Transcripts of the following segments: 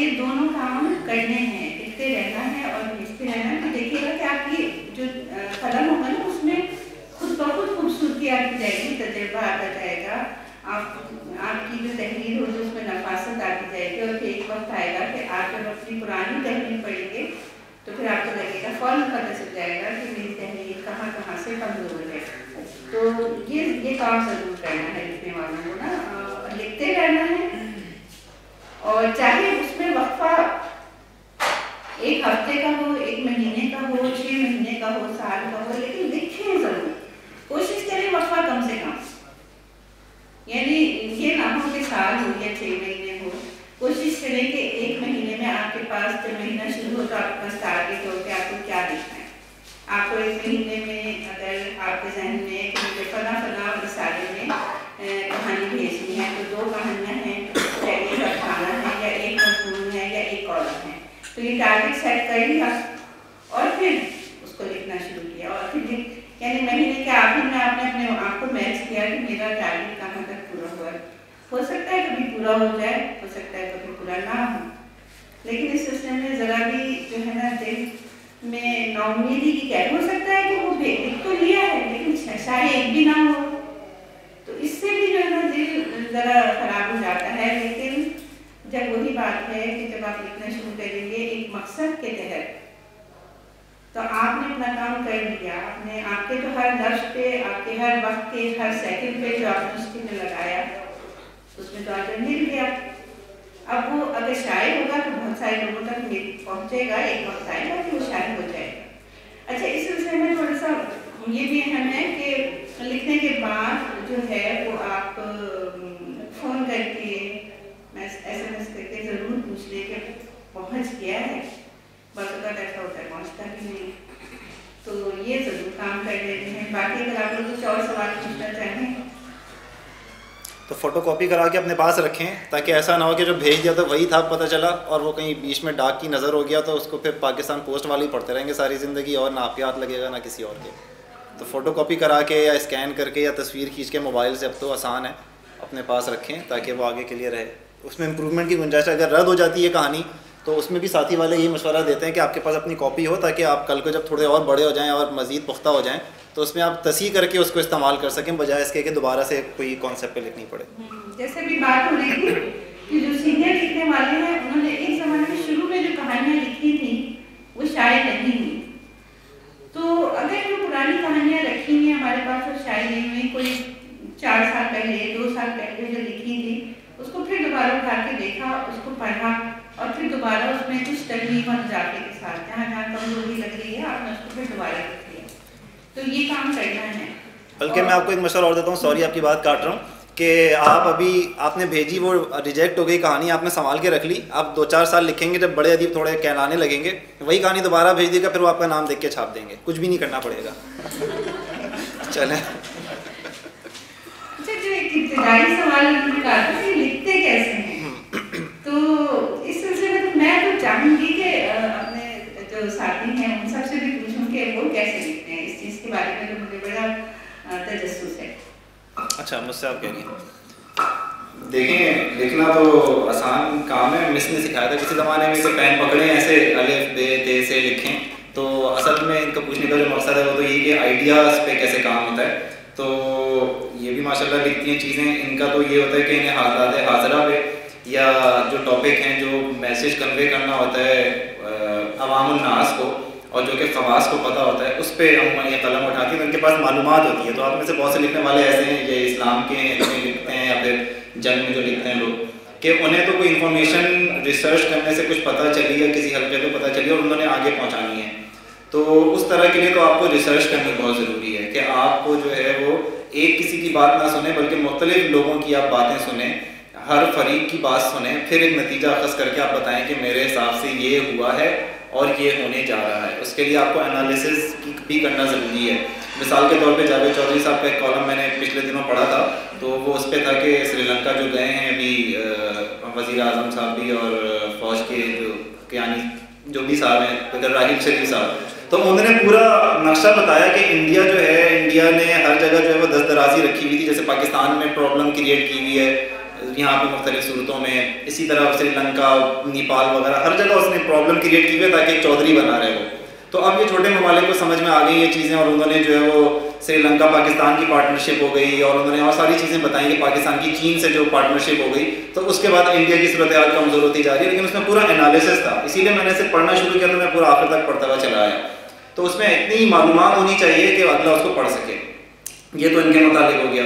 ये दोनों काम करने हैं, लिखते रहना है और लिखते रहना है। तो देखिएगा कि आपकी जो कलम होगा ना उसमें खुद बहुत खूबसूरती आती जाएगी, तजुर्बा आता जाएगा, आपकी जो तहरीर होगी उसमें नफासत आती जाएगी। और फिर एक वक्त आएगा कि आप जब अपनी पुरानी तहरीर पढ़ेंगे तो फिर आपको लगेगा, फौरन पता चल जाएगा कि मेरी तहरीर कहाँ कहाँ से कमज़ोर है। तो ये काम ज़रूर करना है लिखने वालों को ना, लिखते रहना है। और चाहे उसमें वक्फा 1 हफ्ते का हो, 1 महीने का हो, 6 महीने का हो, साल का हो, लेकिन लिखें ज़रूर। कोशिश करें वक्फा कम से कम, यानी ये ना हो कि साल हो या 6 महीने हो। कोशिश करें कि 1 महीने में आपके पास जब महीना शुरू हो तो आपके पास टारगेट हो कि आपको क्या लिखना है। आपको 1 महीने में अगर आपके जहन में कि मुझे फला रिसाले में कहानी भेजनी है तो 2 कहानियाँ हैं, या 1 अफसाना है, या 1 मजमून है, या 1 कॉलम है। तो ये टारगेट सेट कर लिया और फिर उसको लिखना शुरू किया। और फिर यानी महीने के आखिर में आपने अपने आप को मैच किया कि मेरा टारगेट कहाँ तक पूरा हुआ है। हो सकता है कभी पूरा हो जाए, हो सकता है कभी पूरा ना हो, लेकिन इस सिलसिले में ज़रा भी जो है ना दिल में नाउमीदी की क्या, हो सकता है कि वो लिख तो लिया है लेकिन शायद एक भी ना हो, तो इससे भी जो है ना दिल ज़रा ख़राब हो जाता है। लेकिन जब वही बात है कि जब आप लिखना शुरू करेंगे एक मकसद के तहत, तो आपने अपना काम कर लिया, आपने आपके तो हर लफ्ज़ पे, आपके हर वक्त के हर सेकंड पे जो आपने उसके में लगाया उसमें तो अजर मिल गया। अब वो अगर शायर होगा तो बहुत सारे लोगों तक पहुँचेगा, एक वक्त आएगा कि वो शायर हो जाएगा। अच्छा, इस सिलसिले में थोड़ा सा ये भी अहम है कि लिखने के बाद जो है वो आप फ़ोन करके SMS करके ज़रूर पूछ लें कि पहुँच गया है। बहुत ऐसा होता है पहुँचता भी नहीं, तो ये ज़रूर काम कर लेते हैं। बाकी अगर आप लोग कुछ और सवाल पूछना चाहें तो फ़ोटोकॉपी करा के अपने पास रखें, ताकि ऐसा ना हो कि जो भेज दिया तो वही था पता चला और वो कहीं बीच में डाक की नज़र हो गया तो उसको फिर पाकिस्तान पोस्ट वाले ही पढ़ते रहेंगे सारी ज़िंदगी, और ना आपके हाथ लगेगा ना किसी और के। तो फ़ोटोकॉपी करा के या स्कैन करके या तस्वीर खींच के मोबाइल से, अब तो आसान है, अपने पास रखें ताकि वो आगे के लिए रहे। उसमें इम्प्रूवमेंट की गुंजाइश, अगर रद्द हो जाती है कहानी तो उसमें भी साथी वाले यही मशवरा देते हैं कि आपके पास अपनी कॉपी हो, ताकि आप कल को जब थोड़े और बड़े हो जाएं और मज़ीद पुख्ता हो जाएं तो उसमें आप तसी करके उसको इस्तेमाल कर सकें, बजाय इसके कि दोबारा से कोई कॉन्सेप्ट पे लिखनी पड़े। जैसे भी बात हो रही थी कि जो सीनियर लिखने वाले हैं उन्होंने एक ज़माने में शुरू में जो कहानियाँ लिखी थी वो शायद नहीं हुई, तो अगर जो पुरानी कहानियाँ रखी हुई हमारे पास और शायद नहीं हुई, कोई 4 साल पहले 2 साल पहले जो लिखी थी उसको फिर दोबारा उठा के देखा, उसको पढ़ा और फिर दोबारा उसमें कुछ तकलीफ और इजाफे के साथ जहाँ जहाँ कमजोरी लग रही है आपने उसको फिर दोबारा लिख लिया, तो ये काम करना है। बल्कि मैं आपको एक मशवरा और देता हूँ, सॉरी आपकी बात काट रहा हूँ, कि आप अभी आपने भेजी, वो रिजेक्ट हो गई कहानी, आपने संभाल के रख ली, आप 2-4 साल लिखेंगे, जब बड़े अदीब थोड़े कहलाने लगेंगे वही कहानी दोबारा भेज देगा, फिर वो आपका नाम देख के छाप देंगे, कुछ भी नहीं करना पड़ेगा। चलें, अच्छा, जो एक इब्तिदाई सवाल कहा था कि लिखते कैसे हैं, तो इस सिलसिले में तो मैं तो चाहूँगी कि अपने जो साथी हैं उन सबसे भी पूछूं कि वो कैसे लिखते हैं, इस चीज़ के बारे में तो मुझे बड़ा तजस्सुस है। अच्छा, मुझसे आप कह रही हैं। देखें, लिखना तो आसान काम है, मिस ने सिखाया था किसी ज़माने में कि पेन पकड़ें ऐसे अलिफ बे ते से लिखें, तो असल में इनका पूछने का जो मकसद है वो तो यही कि आइडियाज़ पे कैसे काम होता है। तो ये भी माशाल्लाह लिखती हैं चीज़ें, इनका तो ये होता है कि इन्हें हालात हाज़िरा पे या जो टॉपिक हैं, जो मैसेज कन्वे करना होता है अवामुन नास को और जो कि ख़वास को पता होता है, उस पर अमूमन ये कलम उठाती है तो उनके पास मालूमात होती है। तो आप में से बहुत से लिखने वाले ऐसे हैं, ये इस्लाम के हैं लिखते हैं या फिर जंग में जो लिखते हैं लोग, कि उन्हें तो कोई इन्फॉर्मेशन रिसर्च करने से कुछ पता चली या किसी हल्के को पता चली और उन्होंने आगे पहुँचानी है, तो उस तरह के लिए तो आपको रिसर्च करनी बहुत ज़रूरी है कि आपको जो है वो एक किसी की बात ना सुने बल्कि मुख्तलिफ लोगों की आप बातें सुने, हर फरीक की बात सुने, फिर एक नतीजा अखज़ करके आप बताएं कि मेरे हिसाब से ये हुआ है और ये होने जा रहा है। उसके लिए आपको एनालिसिस भी करना ज़रूरी है। मिसाल के तौर पे जावेद चौधरी साहब का एक कॉलम मैंने पिछले दिनों पढ़ा था, तो वो उस पर था कि श्रीलंका जो गए हैं अभी वज़ीर आज़म साहब भी और फ़ौज के जो यानी जो भी साहब हैं राहिल शरीफ साहब, तो उन्होंने पूरा नक्शा बताया कि इंडिया जो है, इंडिया ने हर जगह जो है वो दस्तदराजी रखी हुई थी, जैसे पाकिस्तान में प्रॉब्लम क्रिएट की हुई है यहाँ पे मुख्तलिफ सूरतों में, इसी तरह श्रीलंका, नेपाल वगैरह हर जगह उसने प्रॉब्लम क्रिएट की है ताकि एक चौधरी बना रहे वो। तो अब ये छोटे ममालिक को समझ में आ गई ये चीज़ें, और उन्होंने जो है वो श्रीलंका पाकिस्तान की पार्टनरशिप हो गई, और उन्होंने और सारी चीज़ें बताई कि पाकिस्तान की चीन से जो पार्टनरशिप हो गई, तो उसके बाद इंडिया की सूरत हाल कमज़ोर होती जा रही है। लेकिन उसमें पूरा एनालिसिस था, इसीलिए मैंने इसे पढ़ना शुरू किया, तो मैं पूरा आखिर तक पढ़ता हुआ चला आया। तो उसमें इतनी मालूमात होनी चाहिए कि अगला उसको पढ़ सके। ये तो इनके मुताबिक हो गया।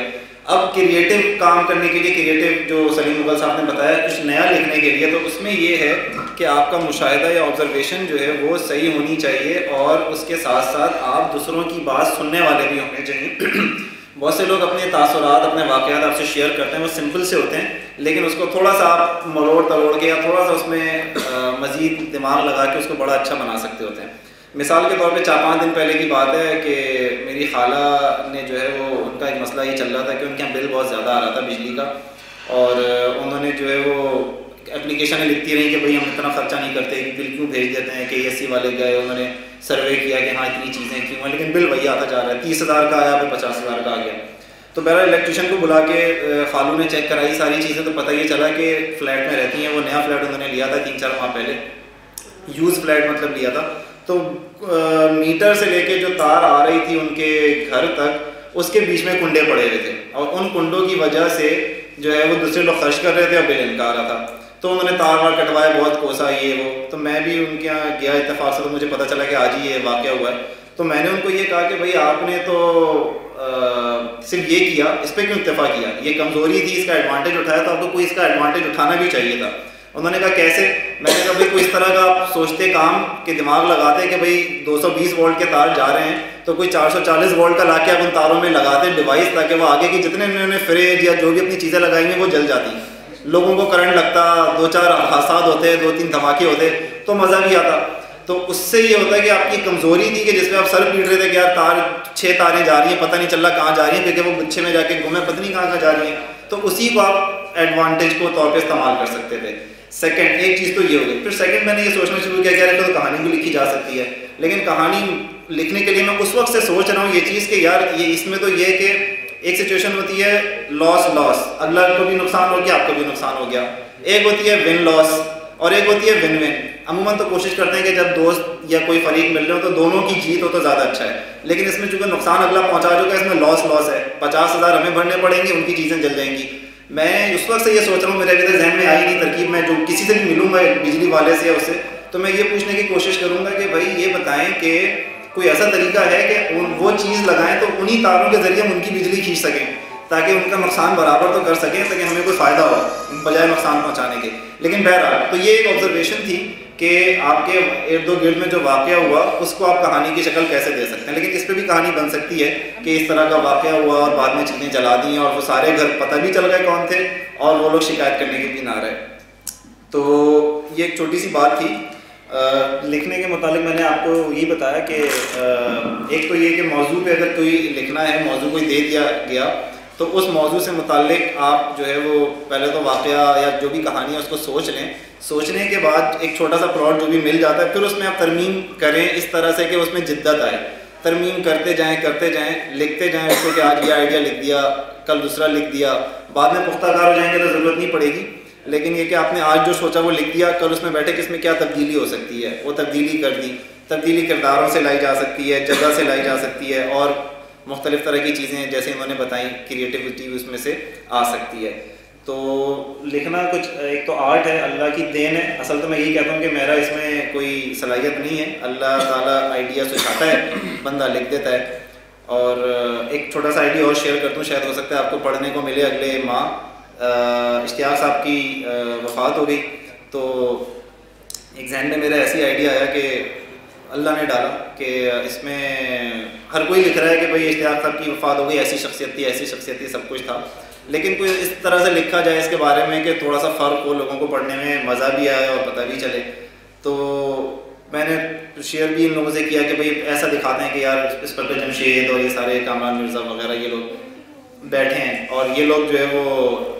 अब क्रिएटिव काम करने के लिए, क्रिएटिव जो सलीम मुगल साहब ने बताया कुछ नया लिखने के लिए, तो उसमें ये है कि आपका मुशाहिदा या ऑब्जर्वेशन जो है वो सही होनी चाहिए, और उसके साथ साथ आप दूसरों की बात सुनने वाले भी होने चाहिए। बहुत से लोग अपने तासुरात, अपने वाक़यात आपसे शेयर करते हैं, वो सिंपल से होते हैं, लेकिन उसको थोड़ा सा आप मरोड़ तरोड़ के या थोड़ा सा उसमें मज़ीद दिमाग लगा के उसको बड़ा अच्छा बना सकते होते हैं। मिसाल के तौर पे 4-5 दिन पहले की बात है कि मेरी खाला ने जो है वो, उनका एक मसला ये चल रहा था कि उनके यहाँ बिल बहुत ज़्यादा आ रहा था बिजली का, और उन्होंने जो है वो एप्लीकेशन लिखती रही कि भाई हम इतना ख़र्चा नहीं करते, बिल क्यों भेज देते हैं। KSC वाले गए, उन्होंने सर्वे किया कि हाँ इतनी चीज़ें क्यों हैं, लेकिन बिल वही आता जा रहा है, 30,000 का आया, फिर 50,000 का आ गया। तो बहरहाल इलेक्ट्रिशियन को बुला के खालू ने चेक कराई सारी चीज़ें, तो पता ये चला कि फ़्लैट में रहती हैं, वो नया फ्लैट उन्होंने लिया था 3-4 माह पहले, यूज़ फ्लैट मतलब लिया था। तो मीटर से लेके जो तार आ रही थी उनके घर तक, उसके बीच में कुंडे पड़े हुए थे, और उन कुंडों की वजह से जो है वो दूसरे लोग खर्च कर रहे थे और बिल इनका आ रहा था। तो उन्होंने तार वार कटवाया, बहुत कोसा ये वो। तो मैं भी उनके यहाँ गया इत्तेफाक से, तो मुझे पता चला कि आज ही ये वाक़या हुआ है। तो मैंने उनको ये कहा कि भाई आपने तो सिर्फ ये किया, इस पर क्यों इत्तेफाक किया, ये कमज़ोरी थी, इसका एडवांटेज उठाया, तो आपको कोई इसका एडवांटेज उठाना भी चाहिए था। उन्होंने कहा कैसे? मैंने कहा भाई कोई इस तरह का आप सोचते काम के दिमाग लगाते कि भाई 220 वोल्ट के तार जा रहे हैं, तो कोई 440 वोल्ट का लाके आप उन तारों में लगाते डिवाइस, ताकि वो आगे की जितने उन्होंने फ्रिज या जो भी अपनी चीज़ें लगाई हैं वो जल जाती, लोगों को करंट लगता, 2-4 हादसा होते, 2-3 धमाके होते, तो मज़ा भी आता। तो उससे ये होता है कि आपकी कमज़ोरी थी कि जिसमें आप सर पीट रहे थे कि यार तार 6 तारें जा रही हैं, पता नहीं चल रहा कहाँ जा रही हैं, क्योंकि वो गुच्छे में जाके घूमे, पता नहीं कहाँ जा रही हैं। तो उसी को आप एडवांटेज को तौर पर इस्तेमाल कर सकते थे। सेकंड, एक चीज़ तो ये हो गई। फिर सेकंड मैंने ये सोचना शुरू किया कि यार तो कहानी भी लिखी जा सकती है, लेकिन कहानी लिखने के लिए मैं उस वक्त से सोच रहा हूँ ये चीज़ कि यार ये इसमें तो ये कि एक सिचुएशन होती है लॉस, अगला को भी नुकसान हो गया, आपको भी नुकसान हो गया। एक होती है विन लॉस और एक होती है विन विन। अमूमन तो कोशिश करते हैं कि जब दोस्त या कोई फरीक मिल रहे हो तो दोनों की जीत हो तो ज़्यादा अच्छा है, लेकिन इसमें चूँकि नुकसान अगला पहुँचा चुका है, इसमें लॉस है, 50,000 हमें भरने पड़ेंगे, उनकी चीज़ें जल जाएंगी। मैं उस वक्त से ये सोच रहा हूँ, मेरे अभी तक जहन में आई नहीं तरकीब। मैं जो किसी से भी मिलूँगा बिजली वाले से या उससे, तो मैं ये पूछने की कोशिश करूँगा कि भाई ये बताएं कि कोई ऐसा तरीका है कि वो चीज़ लगाएं तो उन्हीं तारों के ज़रिए हम उनकी बिजली खींच सकें, ताकि उनका नुकसान बराबर तो कर सकें, ताकि हमें कोई फ़ायदा हो बजाय नुकसान पहुँचाने के। लेकिन बहरहाल तो ये एक ऑब्जर्वेशन थी कि आपके इर्द गिर्द में जो वाक़या हुआ उसको आप कहानी की शक्ल कैसे दे सकते हैं। लेकिन इस पर भी कहानी बन सकती है कि इस तरह का वाक़या हुआ और बाद में चीज़ें जला दी और वो सारे घर पता भी चल गए कौन थे, और वो लोग शिकायत करने के भी ना रहे। तो ये एक छोटी सी बात थी। लिखने के मुतालिक मैंने आपको ये बताया कि एक तो ये कि मौजू पे अगर कोई लिखना है, मौजू कोई दे दिया गया तो उस मौजू से मुतालिक आप जो है वो पहले तो वाक़या या जो भी कहानी है उसको सोच लें। सोचने के बाद एक छोटा सा प्लॉट जो भी मिल जाता है, फिर उसमें आप तरमीम करें इस तरह से कि उसमें जिद्दत आए। तरमीम करते जाएं, लिखते जाएं उसको कि आज ये आइडिया लिख दिया, कल दूसरा लिख दिया, बाद में पुख्ताकार हो जाएंगे तो ज़रूरत नहीं पड़ेगी। लेकिन ये कि आपने आज जो सोचा वो लिख दिया, कल उसमें बैठे कि इसमें क्या तब्दीली हो सकती है, वो तब्दीली कर दी। तब्दीली किरदारों से लाई जा सकती है, जगह से लाई जा सकती है, और मुख्तलिफ़ तरह की चीज़ें जैसे उन्होंने बताई क्रिएटिविटी उसमें से आ सकती है। तो लिखना कुछ एक तो आर्ट है, अल्लाह की देन है। असल तो मैं यही कहता हूँ कि मेरा इसमें कोई सलाहियत नहीं है, अल्लाह ताला आइडिया सुझाता है, बंदा लिख देता है। और एक छोटा सा आइडिया और शेयर करता हूँ, शायद हो सकता है आपको पढ़ने को मिले। अगले माह इश्तियाक साहब की वफ़ात हो गई, तो एक जहन में मेरा ऐसी आइडिया आया कि अल्लाह ने डाला कि इसमें हर कोई लिख रहा है कि भाई इश्तियाक साहब की वफ़ात हो गई, ऐसी शख्सियत थी, सब कुछ था, लेकिन कोई इस तरह से लिखा जाए इसके बारे में कि थोड़ा सा फ़र्क हो, लोगों को पढ़ने में मज़ा भी आए और पता भी चले। तो मैंने शेयर भी इन लोगों से किया कि भाई ऐसा दिखाते हैं कि यार इस पर जमशेद और ये सारे कामरान मिर्ज़ा वगैरह ये लोग बैठे हैं, और ये लोग जो है वो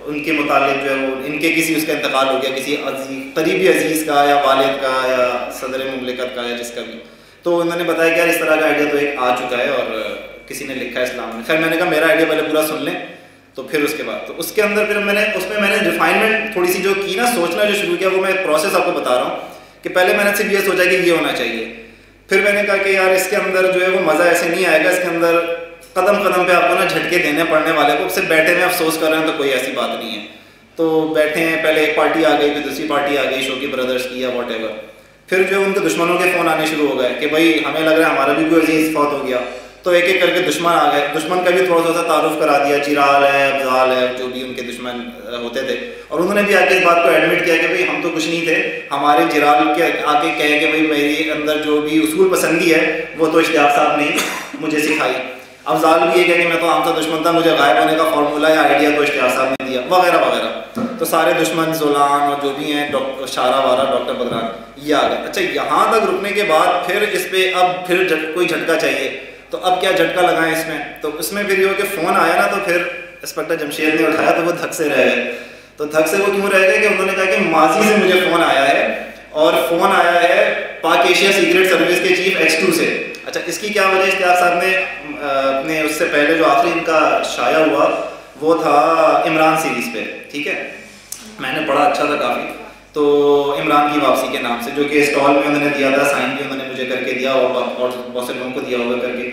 उनके मुतालिक जो है वो इनके किसी उसका इंतकाल हो गया, किसी करीबी अजीज़ का या वालिद का या सदर मुमलिकत का या जिसका भी। तो उन्होंने बताया कि यार इस तरह का आइडिया तो एक आ चुका है और किसी ने लिखा है इस्लाम में। खैर मैंने कहा मेरा आइडिया पहले पूरा सुन लें। तो फिर उसके बाद तो उसके अंदर फिर मैंने रिफाइनमेंट थोड़ी सी जो की ना, सोचना जो शुरू किया, वो मैं प्रोसेस आपको बता रहा हूँ कि पहले मैंने सिर्फ ये सोचा कि ये होना चाहिए, फिर मैंने कहा कि यार इसके अंदर जो है वो मज़ा ऐसे नहीं आएगा, इसके अंदर कदम कदम पे आपको ना झटके देने पड़ने वाले को, सिर्फ बैठे में अफसोस कर रहे हैं तो कोई ऐसी बात नहीं है। तो बैठे हैं, पहले एक पार्टी आ गई, फिर दूसरी पार्टी आ गई, शोकी ब्रदर्स की या वॉटेवर, फिर जो उनके दुश्मनों के फ़ोन आने शुरू हो गए कि भाई हमें लग रहा है हमारा भी कोई अजीज़ फौत हो गया, तो एक एक करके दुश्मन आ गए। दुश्मन का भी थोड़ा सा तारुफ करा दिया, चिराल है, अफजाल है, जो भी उनके दुश्मन होते थे, और उन्होंने भी आके इस बात को एडमिट किया कि भाई हम तो कुछ नहीं थे, हमारे जिराल के आके कहे कि भाई मेरे अंदर जो भी उसूल पसंदी है वो तो इश्तियाक साहब ने मुझे सिखाई। अफजाल भी ये कहे कि मैं तो आमचा दुश्मन था, मुझे गायब होने का फार्मूला या आइडिया तो इश्तियाक साहब ने दिया, वगैरह वगैरह। तो सारे दुश्मन ज़ोलान और जो भी हैं, डॉक्टर शारा वारा, डॉक्टर बदरान, ये आ गए। अच्छा, यहाँ तक रुकने के बाद फिर इस पर अब फिर कोई झटका चाहिए, तो अब क्या झटका लगाएं इसमें, तो इसमें फिर ये हो कि फ़ोन आया ना, तो फिर इंस्पेक्टर जमशेद ने उठाया, तो वो धक से रह गए। तो धक से वो क्यों रह गए कि उन्होंने कहा कि माजी से मुझे फ़ोन आया है, और फ़ोन आया है पाक एशिया सीक्रेट सर्विस के चीफ X2 से। अच्छा, इसकी क्या वजह, इश्तियाक साहब ने अपने उससे पहले जो आखिरी इनका शाया हुआ वो था इमरान सीरीज़ पे, ठीक है, मैंने पढ़ा, अच्छा था काफ़ी, तो इमरान की वापसी के नाम से, जो कि स्टॉल में उन्होंने दिया था, साइन भी उन्होंने मुझे करके दिया और बहुत से लोगों को दिया होगा करके,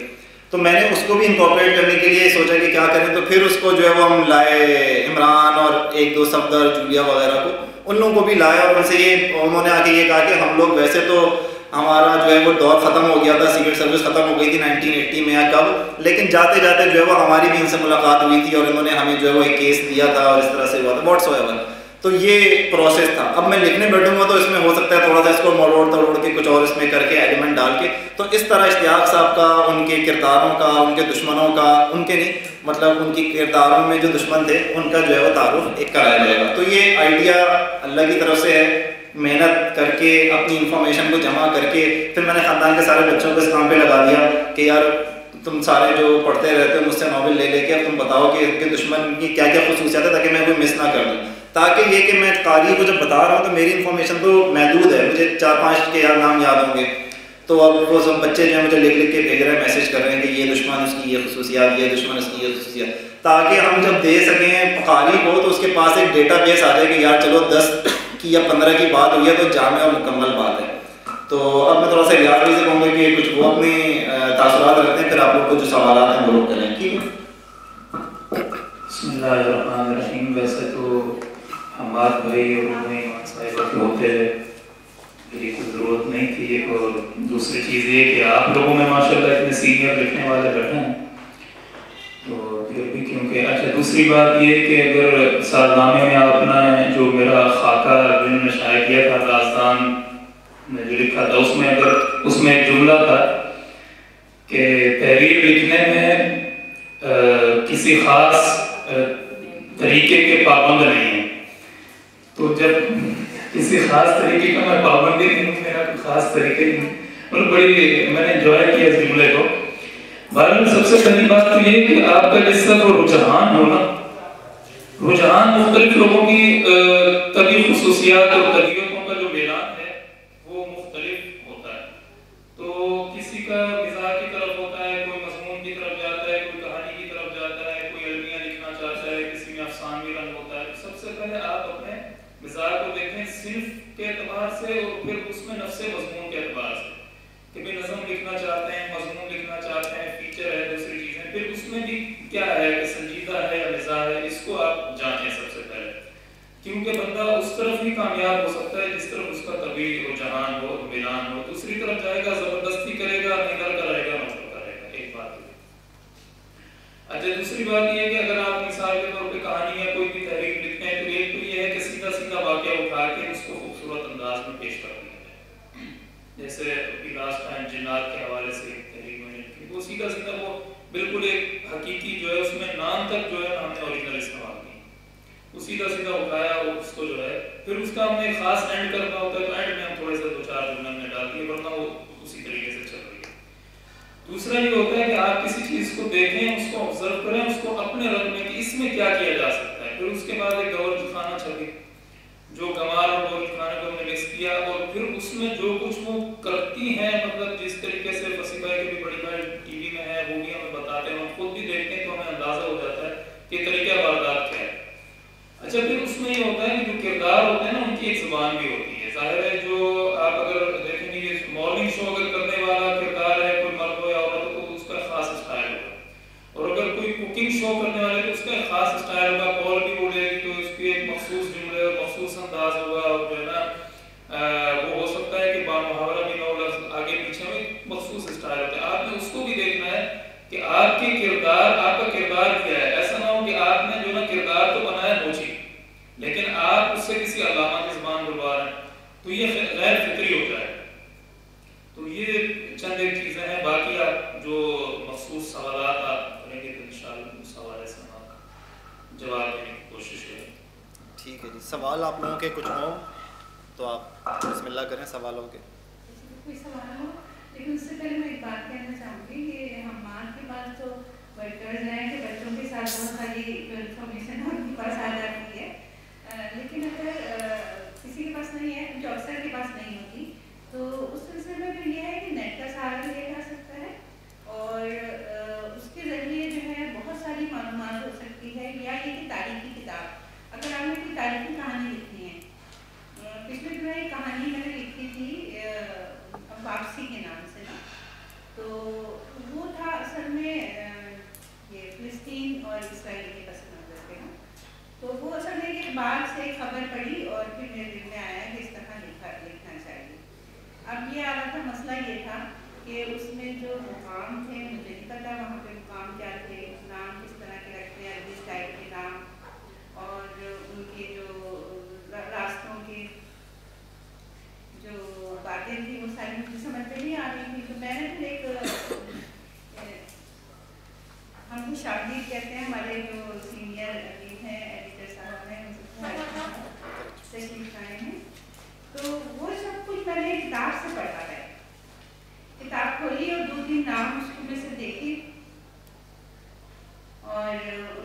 तो मैंने उसको भी इंकॉर्पोरेट करने के लिए सोचा कि क्या करें, तो फिर उसको जो है वो हम लाए, इमरान और एक दो सफदर, जूलिया वगैरह को, उन लोगों को भी लाया, और उन्होंने आके ये कहा कि हम लोग वैसे तो हमारा जो है वो दौर ख़त्म हो गया था, सीक्रेट सर्विस ख़त्म हो गई थी 1980 में या कब, लेकिन जाते जाते जो है वो हमारी भी इनसे मुलाकात हुई थी और इन्होंने हमें जो है वो एक केस दिया था और इस तरह से हुआ था, व्हाट्सएवर। तो ये प्रोसेस था। अब मैं लिखने बैठूंगा तो इसमें हो सकता है थोड़ा सा इसको मरोड़ तोड़ के कुछ और इसमें करके एलिमेंट डाल के, तो इस तरह इश्तियाक साहब का, उनके किरदारों का, उनके दुश्मनों का, उनके नहीं मतलब उनकी किरदारों में जो दुश्मन थे उनका जो है वो तारुफ एक कराया जाएगा। तो ये आइडिया अल्लाह की तरफ से है, मेहनत करके अपनी इंफॉर्मेशन को जमा करके फिर मैंने ख़ानदान के सारे बच्चों को इस काम पे लगा दिया कि यार तुम सारे जो पढ़ते रहते हो मुझसे नॉवेल ले लेके अब तुम बताओ कि इनके दुश्मन की क्या क्या खुसूसियात है, ताकि मैं कोई मिस ना कर दूँ, ताकि ये कि मैं कारी को जब बता रहा हूँ तो मेरी इन्फॉर्मेशन तो महदूद है, मुझे 4-5 के यार नाम याद होंगे, तो अब वो सब बच्चे जो है मुझे लिख लिख के भेज रहे हैं, मैसेज कर रहे हैं कि ये दुश्मन उसकी ये खुसूसियात, ये दुश्मन उसकी ये खुसूसियात, ताकि हम जब दे सकें कारी को तो उसके पास एक डेटाबेस आ जाए कि यार चलो 10 की या 15 की बात हुई है तो जामे और मुकम्मल बात है। तो अब मैं थोड़ा सा रियाफी से कहूँगा कि कुछ वो अपने तासुरात रखते हैं, फिर आप लोग को जो सवाल हैं वो लोग करें, ठीक है। बिस्मिल्लाहिर्रहमानिर्रहीम। वैसे तो हमारे भाई और साहिब होते मेरी कोई ज़रूरत नहीं थी, और दूसरी चीज़ ये कि आप लोगों में माशाल्लाह इतने सीनियर लिखने वाले बैठे हैं, तो फिर भी क्योंकि अच्छा दूसरी बात ये कि अगर सालनामे में आपने जो मेरा खाका जिन्होंने शाया किया था राजदान ने जो लिखा था उसमें एक जुमला था कि तहरीर लिखने में किसी ख़ास तरीके के पाबंद नहीं है, तो जब किसी खास तरीके का मैं पाबंदी नहीं हूँ, मेरा कोई खास तरीके नहीं, मतलब बड़ी मैंने एंजॉय किया इस जुमले को। बहरहाल सबसे पहली बात तो ये कि आपका जिसका जो रुझान हो ना, रुझान मुख्तलिफ लोगों की तभी खुसूसियात और तबीयतों का जो मिलान है वो मुख्तलिफ होता है। तो किसी का मिजाज की तरफ होता है, कोई मजमून की तरफ जाता है, कोई कहानी की तरफ जाता है, कोई अलमिया लिखना चाहता है, किसी में अफसानवी रंग होता है। सबसे पहले आप अपने मिजाज को देखें सिर्फ के एतबार से, और फिर उसमें नफ्से मजमून के एतबार से कि भाई नज़म लिखना चाहते हैं, मजमून लिखना चाहते हैं, फीचर है, दूसरी चीज़ें, फिर उसमें भी क्या है कि संजीदा है या मिजाज है, इसको आप जांचें सबसे पहले, क्योंकि बंदा उस तरफ ही कामयाब हो सकता है जिस तरफ उसका तभी रुझान हो, मिलान हो। दूसरी तरफ जाएगा ज़बरदस्ती करेगा, निकल कर आएगा, मतलब करेगा, एक बात। अच्छा दूसरी बात ये है कि अगर आप मिसाल के तौर पे कहानी या कोई भी तहरीर लिखते हैं तो एक तो ये है कि सीधा सीधा वाक़या उठा के उसको खूबसूरत अंदाज में पेश कर दिया जाए, जैसे लास्ट टाइम जिन्नात के हवाले से एक तहरीर मैंने लिखी, वो सीधा सीधा वो बिल्कुल एक हकीकी जो है उसमें नाम तक जो है हमने ओरिजिनल इस्तेमाल की, वो सीधा सीधा उठाया और उसको जो है फिर उसका हमने खास एंड करना होता है, तो एंड में हम थोड़े से 2-4 जुमले में डाल दिए, वरना वो उसी तरीके से चल रही है। दूसरा ये होता है कि आप किसी चीज को देखें, उसको ऑब्जर्व करें, उसको अपने रंग में कि इसमें क्या किया जा सकता है, फिर उसके बाद एक गौर खाना छपे, जो गमार और गौर खाने को हमने मिक्स किया, और फिर उसमें जो कुछ वो करती हैं, मतलब जिस तरीके से फसीबाई की भी बड़ी भाई टीवी में है वो भी हमें बताते हैं, हम खुद भी देखते हैं तो हमें अंदाजा हो जाता है कि तरीका तो ये गैर फिक्री होता है। तो ये चंद एक चीज़ें हैं, बाकी आप जो मखसूस सवाल आप करेंगे तो इंशाअल्लाह उस हवाले से हम जवाब देने की कोशिश करें। ठीक है जी, सवाल आप लोगों के कुछ हों तो आप बिस्मिल्लाह करें सवालों के। कोई सवाल हो, लेकिन उससे पहले मैं एक बात कहना चाहूँगी कि हमारे के पास तो वर्कर्स हैं कि बच्चों के साथ बहुत सारी इंफॉर्मेशन उनके पास आ जाती है, लेकिन अगर किसी के पास नहीं है, जो अक्सर के पास नहीं होती, तो उस सिलसिले में फिर यह है कि नेट का सहारा लिया जा सकता है और उसके ज़रिए जो है बहुत सारी मालूमात हो सकती है। या ये कि तारीखी किताब, अगर आपने कोई तारीखी कहानी लिखनी है, पिछले दिनों एक कहानी मैंने लिखी थी वापसी के नाम से ना, तो वो था असल में ये फिलिस्तीन और इसराइल के पस मंज़र पे ना, तो वो असल में एक बार से खबर पड़ी और फिर मेरे दिल में आया कि इस तरह लिखना चाहिए। अब ये आ रहा था, मसला ये था कि उसमें जो मुकाम थे मुझे नहीं पता वहाँ पे मुकाम क्या थे, नाम किस तरह के रखते हैं, अरबी टाइप के नाम, और उनके जो रास्तों के जो बातें थी वो सारी मुझे समझ में नहीं आ रही थी। तो मैंने फिर एक हम शाब्दिक कहते हैं, हमारे जो सीनियर हैं एडिटर साहब हैं, उनसे लिखाए हैं, तो वो सब कुछ मैंने किताब से पढ़ा है। किताब खोली और 2-3 नाम उसमें से देखी और